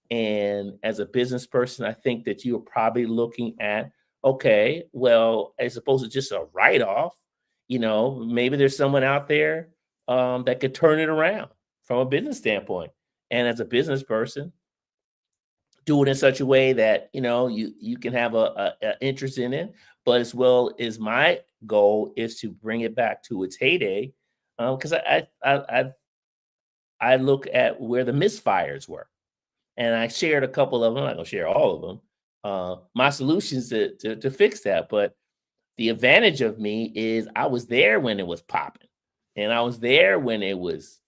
And as a business person, I think that you're probably looking at, okay, well, as opposed to just a write-off, maybe there's someone out there that could turn it around from a business standpoint. And as a business person, do it in such a way that you can have a interest in it, but as well as my goal is to bring it back to its heyday, because I look at where the misfires were, and I shared a couple of them. I'm not gonna share all of them. My solutions to fix that, but the advantage of me is I was there when it was popping, and I was there when it was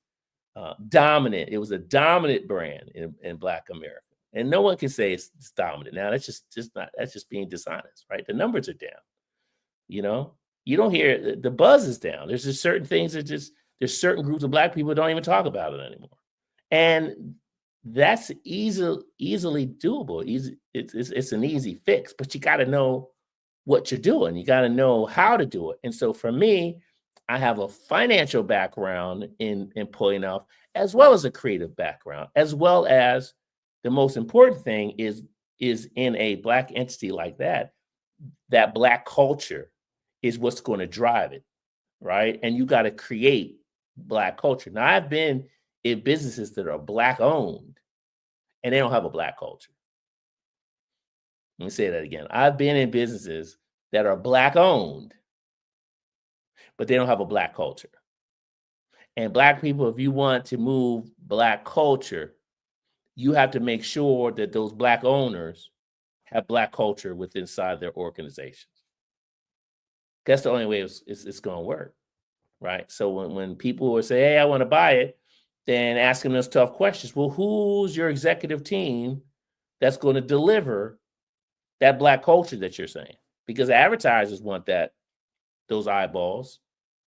dominant. It was a dominant brand in Black America, and no one can say it's dominant now. That's just not. That's just being dishonest, right? The numbers are down. You know, you don't hear the buzz is down. There's just certain things that just there's certain groups of Black people don't even talk about it anymore, and that's easily doable. Easy, it's an easy fix, but you got to know what you're doing. You got to know how to do it. And so for me, I have a financial background in pulling off, as well as a creative background, as well as the most important thing is in a Black entity like that, that Black culture is what's going to drive it, right? And you got to create Black culture. Now, I've been in businesses that are Black owned and they don't have a Black culture. Let me say that again. I've been in businesses that are Black owned, but they don't have a Black culture. And Black people, if you want to move Black culture, you have to make sure that those Black owners have Black culture within inside their organizations. That's the only way it's going to work, right? So when people will say, hey, I want to buy it, then asking those tough questions. Well, who's your executive team that's going to deliver that Black culture that you're saying? Because advertisers want those eyeballs,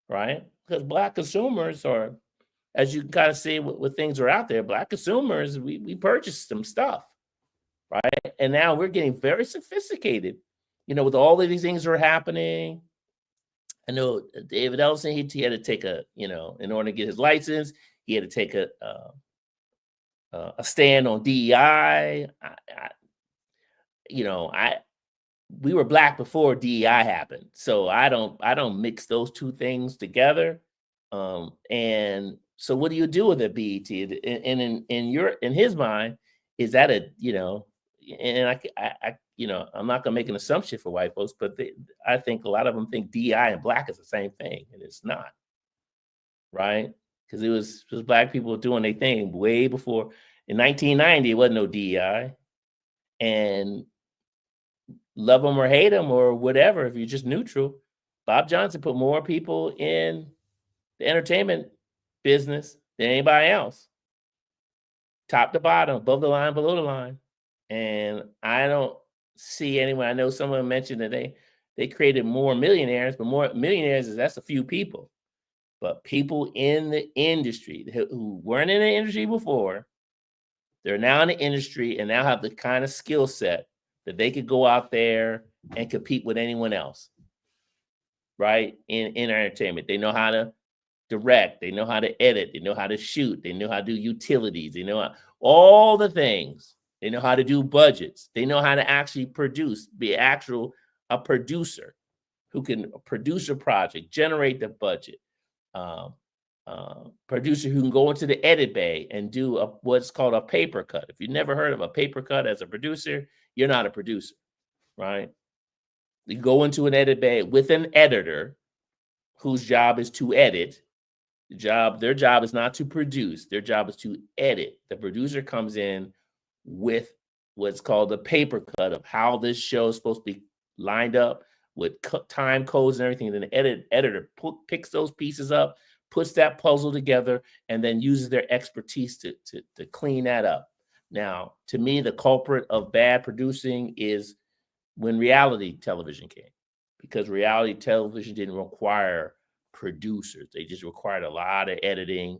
right? Because Black consumers are, as you can kind of see what things are out there, Black consumers, we purchase some stuff, right? And now we're getting very sophisticated, with all of these things that are happening. I know David Ellison, he had to take in order to get his license, he had to take a stand on DEI. We were Black before DEI happened, so I don't mix those two things together. And so, what do you do with a BET? And in his mind, is that and I'm not gonna make an assumption for white folks, but I think a lot of them think DEI and Black is the same thing, and it's not, right? Because it was Black people doing their thing way before. In 1990, it wasn't no DEI, and love them or hate them or whatever, if you're just neutral, Bob Johnson put more people in the entertainment business than anybody else, top to bottom, above the line, below the line. And I don't see anyone. I know someone mentioned that they created more millionaires, but more millionaires that's a few people. But people in the industry who weren't in the industry before, they're now in the industry and now have the kind of skill set that they could go out there and compete with anyone else, right? In entertainment. They know how to direct, they know how to edit, they know how to shoot, they know how to do utilities, they know all the things. They know how to do budgets. They know how to actually produce, be a producer who can produce a project, generate the budget. Producer who can go into the edit bay and do what's called a paper cut. If you've never heard of a paper cut as a producer, you're not a producer, right? You go into an edit bay with an editor whose job is to edit. Their job is not to produce. Their job is to edit. The producer comes in with what's called a paper cut of how this show is supposed to be lined up with time codes and everything. And then the editor picks those pieces up, puts that puzzle together, and then uses their expertise to clean that up. Now, to me, the culprit of bad producing is when reality television came, because reality television didn't require producers. They just required a lot of editing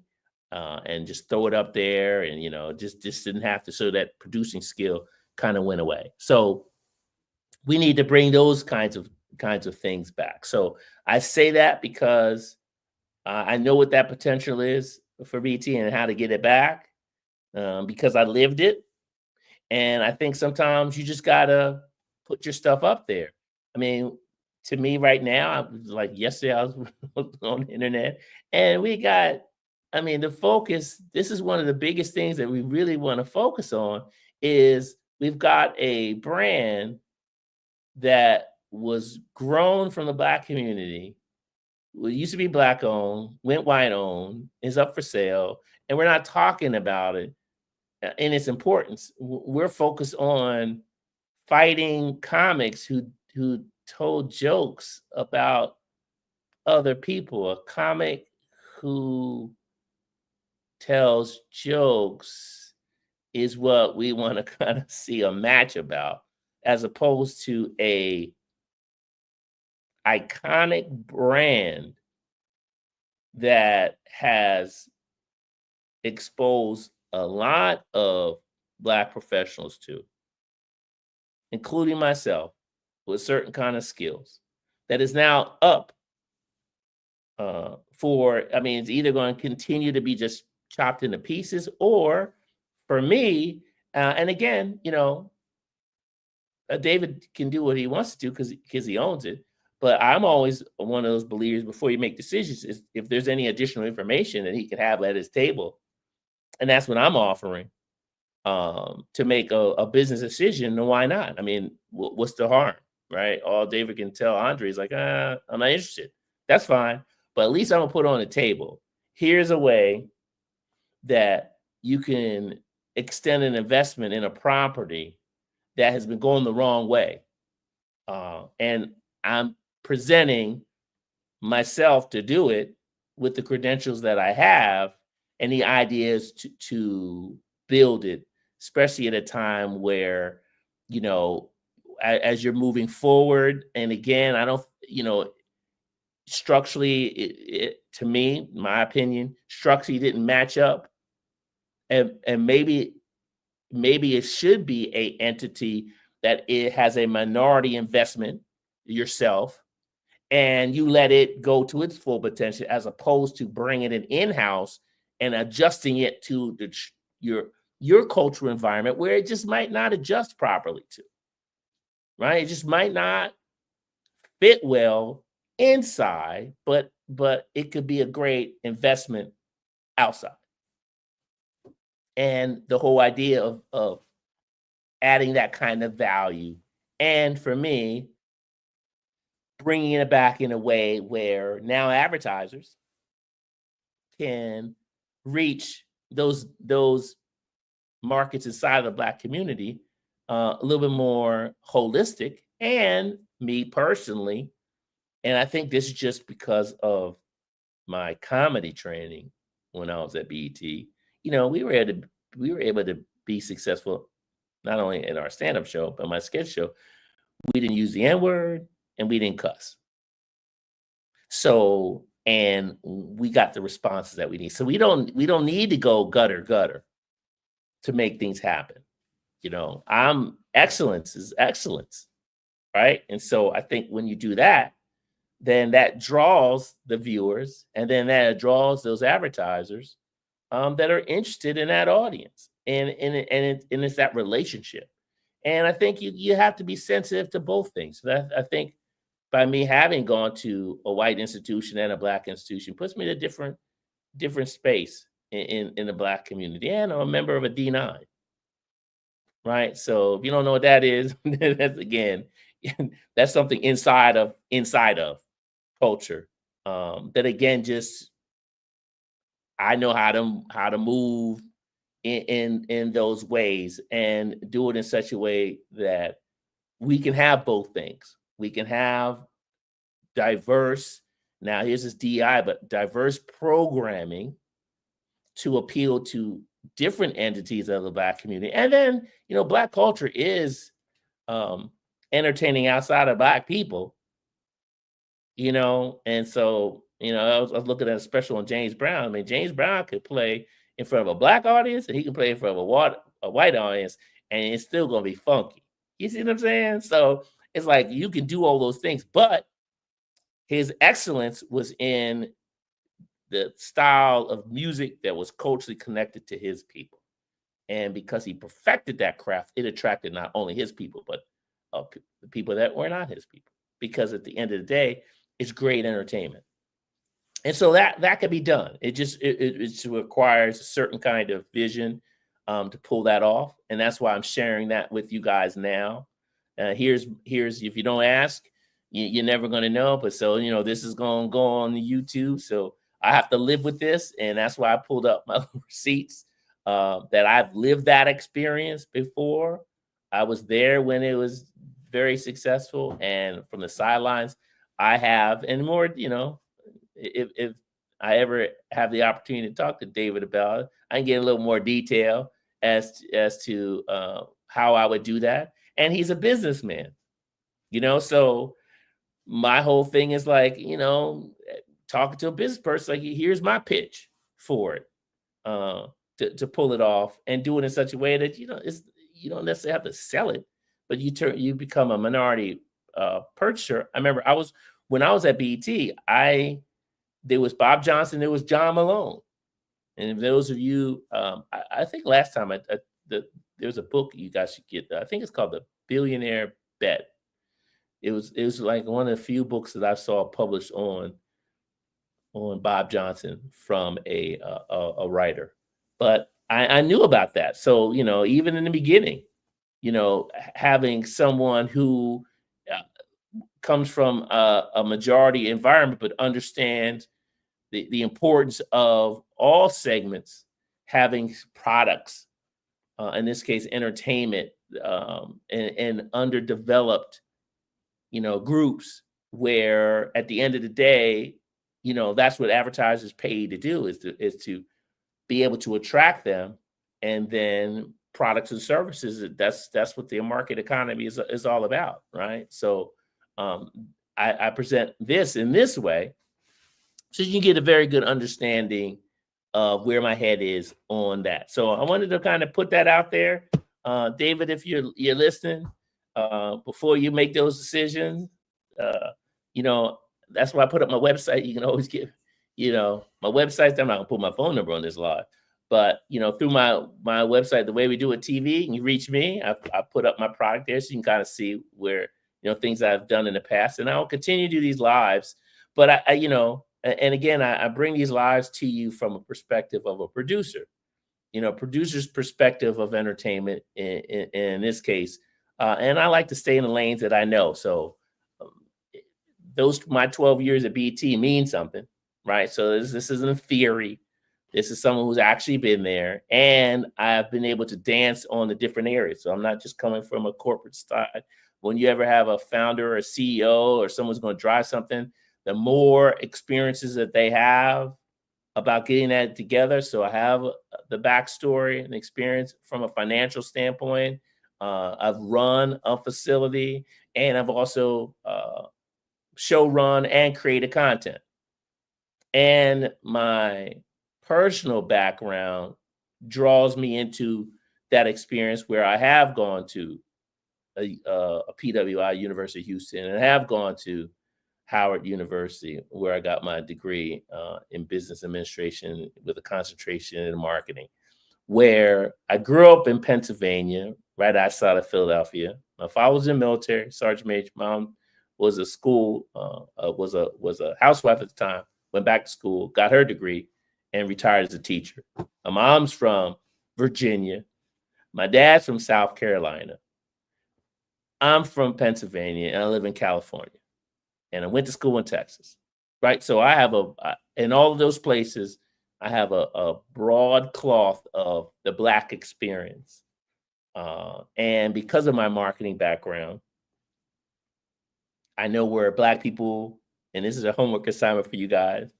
and just throw it up there, and just didn't have to. So that producing skill kind of went away. So we need to bring those kinds of things back. So I say that because I know what that potential is for BT and how to get it back, because I lived it. And I think sometimes you just gotta put your stuff up there. I mean, to me right now, I was like yesterday, I was on the internet, and we got, I mean, the focus. This is one of the biggest things that we really want to focus on. Is we've got a brand that was grown from the Black community. Well, it used to be Black owned, went white owned, is up for sale, and we're not talking about it in its importance. We're focused on fighting comics who told jokes about other people. A comic who tells jokes is what we want to kind of see a match about, as opposed to a iconic brand that has exposed a lot of Black professionals to, including myself, with certain kind of skills, that is now up for, I mean, it's either going to continue to be just chopped into pieces, or for me, and again, David can do what he wants to do because he owns it. But I'm always one of those believers, before you make decisions, is if there's any additional information that he could have at his table, and that's what I'm offering, to make a business decision, then why not? I mean, what's the harm, right? All David can tell Andre is like, I'm not interested. That's fine. But at least I'm going to put on the table, here's a way that you can extend an investment in a property that has been going the wrong way. And I'm presenting myself to do it with the credentials that I have and the ideas to build it, especially at a time where, as you're moving forward. And again, I don't, structurally, to me, my opinion, structurally didn't match up. And maybe it should be a entity that it has a minority investment, yourself, and you let it go to its full potential, as opposed to bringing it in-house and adjusting it to your cultural environment, where it just might not adjust properly to, right? It just might not fit well inside, but it could be a great investment outside. And the whole idea of adding that kind of value, and for me, bringing it back in a way where now advertisers can reach those markets inside of the Black community a little bit more holistic. And me personally, and I think this is just because of my comedy training when I was at BET, we were able to be successful not only in our stand-up show, but my sketch show. We didn't use the N-word and we didn't cuss. So, and we got the responses that we need. So we don't need to go gutter to make things happen. Excellence is excellence, right? And so I think when you do that, then that draws the viewers, and then that draws those advertisers that are interested in that audience, and it's that relationship. And I think you have to be sensitive to both things. So I think by me having gone to a white institution and a Black institution puts me in a different space in the Black community, and I'm a member of a D9. Right. So if you don't know what that is, that's again, that's something inside of culture. That again, just I know how to move in those ways, and do it in such a way that we can have both things. We can have diverse, now here's this DI, but diverse programming to appeal to different entities of the Black community. And then, Black culture is entertaining outside of Black people, and so, I was looking at a special on James Brown. I mean, James Brown could play in front of a Black audience, and he can play in front of a white audience, and it's still going to be funky. You see what I'm saying? So it's like you can do all those things, but his excellence was in the style of music that was culturally connected to his people. And because he perfected that craft, it attracted not only his people, but the people that were not his people. because at the end of the day, it's great entertainment. And so that could be done. It just requires a certain kind of vision to pull that off, and that's why I'm sharing that with you guys now. Here's if you don't ask, you're never going to know. But so this is going to go on the YouTube, so I have to live with this, and that's why I pulled up my receipts that I've lived that experience before. I was there when it was very successful, and from the sidelines, I have, and more, if I ever have the opportunity to talk to David about it, I can get a little more detail as to how I would do that. And he's a businessman, so my whole thing is like, talking to a business person, like, here's my pitch for it, to pull it off and do it in such a way that you don't necessarily have to sell it, but you become a minority purchaser. I remember when I was at BET, there was Bob Johnson, there was John Malone. And if those of you, I think last time there was a book you guys should get. I think it's called The Billionaire Bet. It was like one of the few books that I saw published on Bob Johnson from a writer. But I knew about that. So, even in the beginning, having someone who comes from a majority environment, but understands the importance of all segments having products, in this case, entertainment, and underdeveloped, groups where at the end of the day, that's what advertisers pay to do is to be able to attract them, and then products and services. That's what the market economy is all about, right? So I present this in this way, so you can get a very good understanding of where my head is on that. So I wanted to kind of put that out there. David, if you're listening, before you make those decisions, that's why I put up my website. You can always get, my website. I'm not gonna put my phone number on this live, but through my website, the way we do it TV, and you reach me, I put up my product there, so you can kind of see where things I've done in the past, and I will continue to do these lives. But and again, I bring these lives to you from a perspective of a producer, producer's perspective of entertainment in this case. And I like to stay in the lanes that I know. So my 12 years at BT mean something, right? So this isn't a theory. This is someone who's actually been there, and I've been able to dance on the different areas. So I'm not just coming from a corporate side. When you ever have a founder or a CEO or someone's going to drive something, the more experiences that they have about getting that together. So I have the backstory and experience from a financial standpoint. I've run a facility, and I've also show run and created content. And my personal background draws me into that experience where I have gone to a PWI, University of Houston, and I have gone to Howard University, where I got my degree in business administration with a concentration in marketing, where I grew up in Pennsylvania, right outside of Philadelphia. My father was in the military, Sergeant Major. Mom was was a housewife at the time, went back to school, got her degree, and retired as a teacher. My mom's from Virginia. My dad's from South Carolina. I'm from Pennsylvania, and I live in California. And I went to school in Texas, right? So I have in all of those places, I have a broad cloth of the Black experience. And because of my marketing background, I know where Black people, and this is a homework assignment for you guys,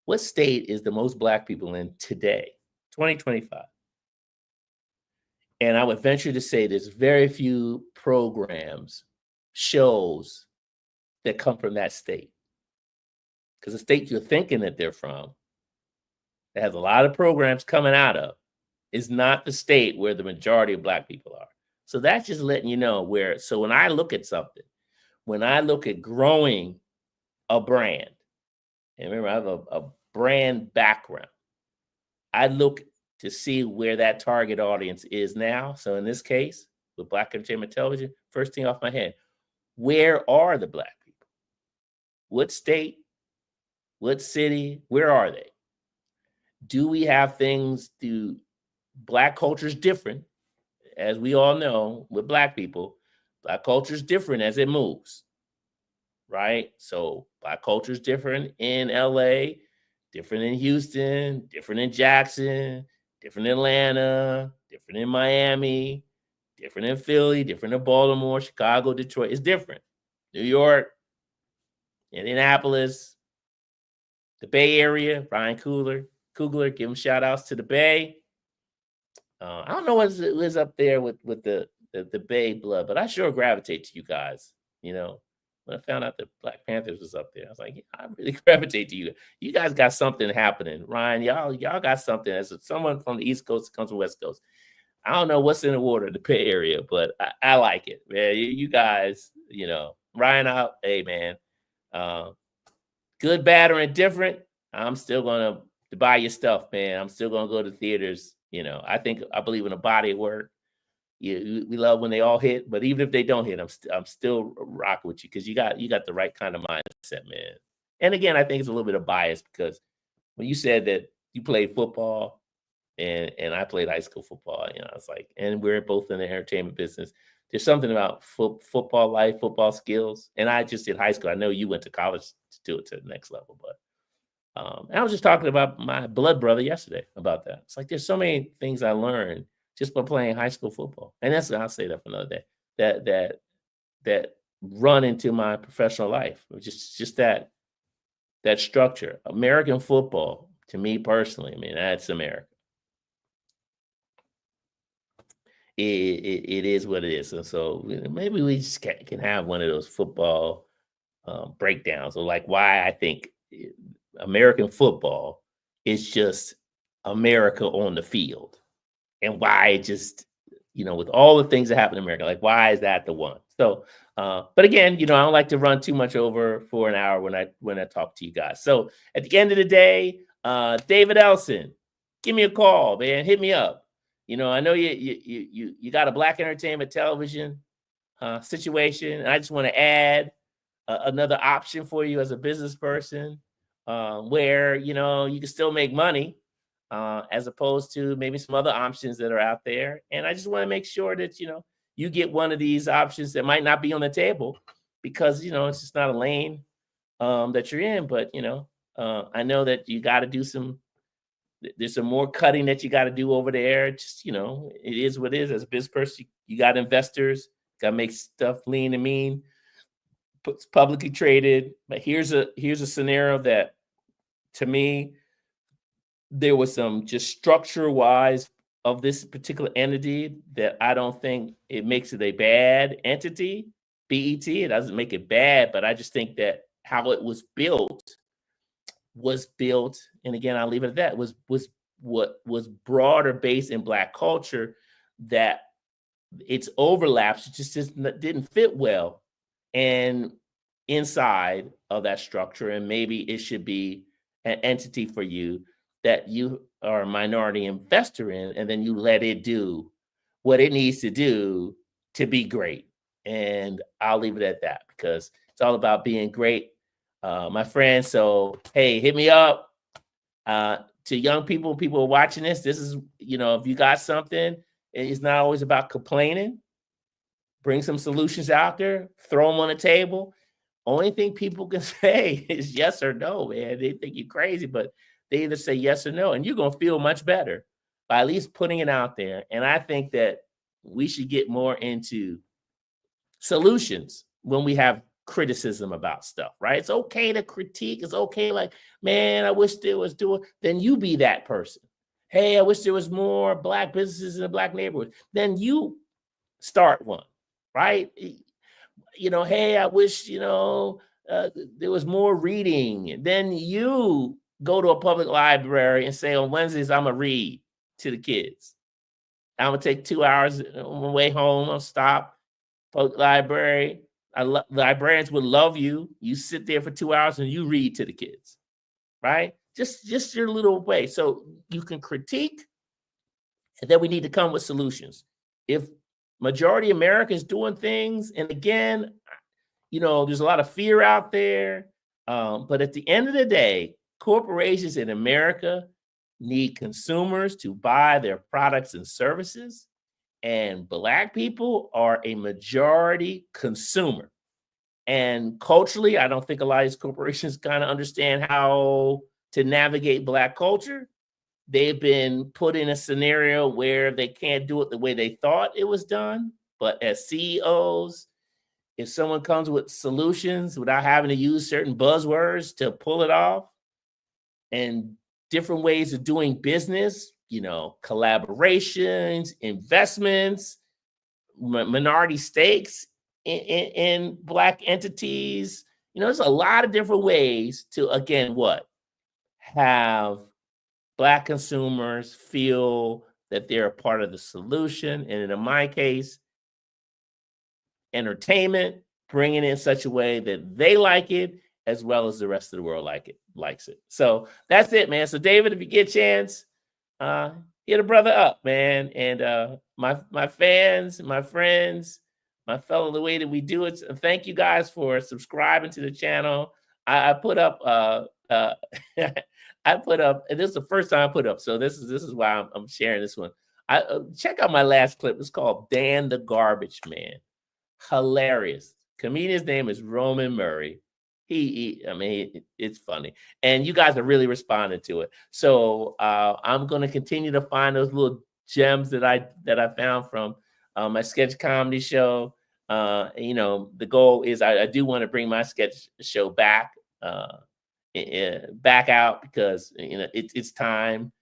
what state is the most Black people in today, 2025? And I would venture to say there's very few programs, shows that come from that state. Because the state you're thinking that they're from, that has a lot of programs coming out of, is not the state where the majority of Black people are. So that's just letting you know where. So when I look at something, when I look at growing a brand, and remember, I have a brand background, I look to see where that target audience is now. So in this case, with Black Entertainment Television, first thing off my head, where are the Black people? What state? What city? Where are they? Do we have things? Do Black culture is different, as we all know, with Black people. Black culture is different as it moves, right? So Black culture is different in LA, different in Houston, different in Jackson, different in Atlanta, different in Miami, different in Philly, different in Baltimore, Chicago, Detroit. It's different. New York, Indianapolis, the Bay Area, Ryan Coogler, give him shout outs to the Bay. I don't know what is up there with the Bay blood, but I sure gravitate to you guys. You know, when I found out that Black Panthers was up there, I was like, yeah, I really gravitate to you. You guys got something happening, Ryan. Y'all got something. As someone from the East Coast comes from West Coast, I don't know what's in the water in the Bay Area, but I like it, man. You guys, you know, Ryan out. Hey, man, good, bad, or indifferent. I'm still gonna buy your stuff, man. I'm still gonna go to theaters. You know, I believe in a body of work. We love when they all hit, but even if they don't hit, I'm still rock with you because you got the right kind of mindset, man. And again, I think it's a little bit of bias because when you said that you played football and I played high school football, you know, it's like, and we're both in the entertainment business. There's something about football life, football skills, and I just did high school. I know you went to college to do it to the next level, but I was just talking about my blood brother yesterday about that. It's like there's so many things I learned just by playing high school football, and I'll say that for another day. That run into my professional life, just that structure. American football, to me personally, I mean that's America. It is what it is, and so maybe we just can have one of those football breakdowns of like why I think American football is just America on the field and why it just, you know, with all the things that happen in America, like why is that the one? So, but again, you know, I don't like to run too much over for an hour when I talk to you guys. So at the end of the day, David Ellison, give me a call, man. Hit me up. You know, I know you got a Black entertainment television situation, and I just want to add another option for you as a business person, where you know you can still make money, as opposed to maybe some other options that are out there. And I just want to make sure that you know you get one of these options that might not be on the table because you know it's just not a lane that you're in. But you know, I know that you got to do some. There's some more cutting that you got to do over there. Just you know, it is what it is. As a business person, you got investors, got to make stuff lean and mean. It's publicly traded. But here's a scenario that, to me, there was some just structure wise of this particular entity that I don't think it makes it a bad entity. BET, it doesn't make it bad, but I just think that how it was built, and again, I'll leave it at that, was what was broader based in Black culture that its overlaps just didn't fit well and inside of that structure, and maybe it should be an entity for you that you are a minority investor in, and then you let it do what it needs to do to be great. And I'll leave it at that because it's all about being great, my friend. So hey, hit me up. To young people who are watching this is, you know, if you got something, it's not always about complaining. Bring some solutions out there, throw them on the table. Only thing people can say is yes or no, man. They think you're crazy, but they either say yes or no, and you're gonna feel much better by at least putting it out there. And I think that we should get more into solutions when we have criticism about stuff, right? It's okay to critique. It's okay, like, man, I wish there was doing. Then you be that person. Hey, I wish there was more Black businesses in the Black neighborhood. Then you start one, right? You know, hey, I wish, you know, there was more reading. And then you go to a public library and say, on Wednesdays, I'm going to read to the kids. I'm going to take 2 hours on my way home. I'll stop, public library. Librarians would love you. You sit there for 2 hours and you read to the kids, right? Just your little way. So you can critique, and then we need to come with solutions. If majority Americans doing things, and again, you know, there's a lot of fear out there. But at the end of the day, corporations in America need consumers to buy their products and services, and Black people are a majority consumer. And culturally, I don't think a lot of these corporations kind of understand how to navigate Black culture. They've been put in a scenario where they can't do it the way they thought it was done. But as CEOs, if someone comes with solutions without having to use certain buzzwords to pull it off, and different ways of doing business, collaborations, investments, minority stakes in Black entities, there's a lot of different ways to, again, have Black consumers feel that they're a part of the solution. And in my case, entertainment, bringing it in such a way that they like it, as well as the rest of the world likes it. So that's it, man. So David, if you get a chance, hit a brother up, man. And my fans, my friends, my fellow, the way that we do it. Thank you guys for subscribing to the channel. I put up I put up, and this is the first time I put up. So this is why I'm sharing this one. Check out my last clip. It's called Dan the Garbage Man. Hilarious. Comedian's name is Roman Murray. It's funny, and you guys are really responding to it. So I'm going to continue to find those little gems that I found from my sketch comedy show. The goal is I do want to bring my sketch show back out, because it's time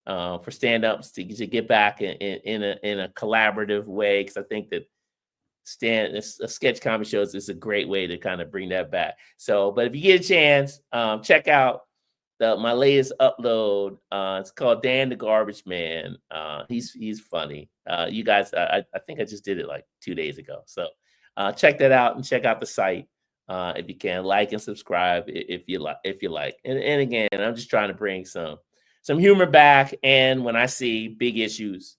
for stand-ups to get back in a collaborative way, because I think that a sketch comedy shows is a great way to kind of bring that back. So, but if you get a chance, check out my latest upload. It's called Dan the Garbage Man. He's funny. You guys, I think I just did it like 2 days ago. So check that out, and check out the site if you can. Like and subscribe if you like. And again, I'm just trying to bring some humor back. And when I see big issues,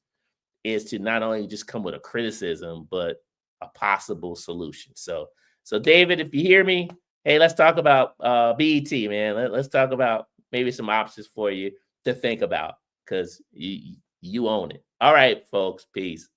is to not only just come with a criticism, but a possible solution. So David, if you hear me, hey, let's talk about BET, man. Let's talk about maybe some options for you to think about, because you own it. All right, folks. Peace.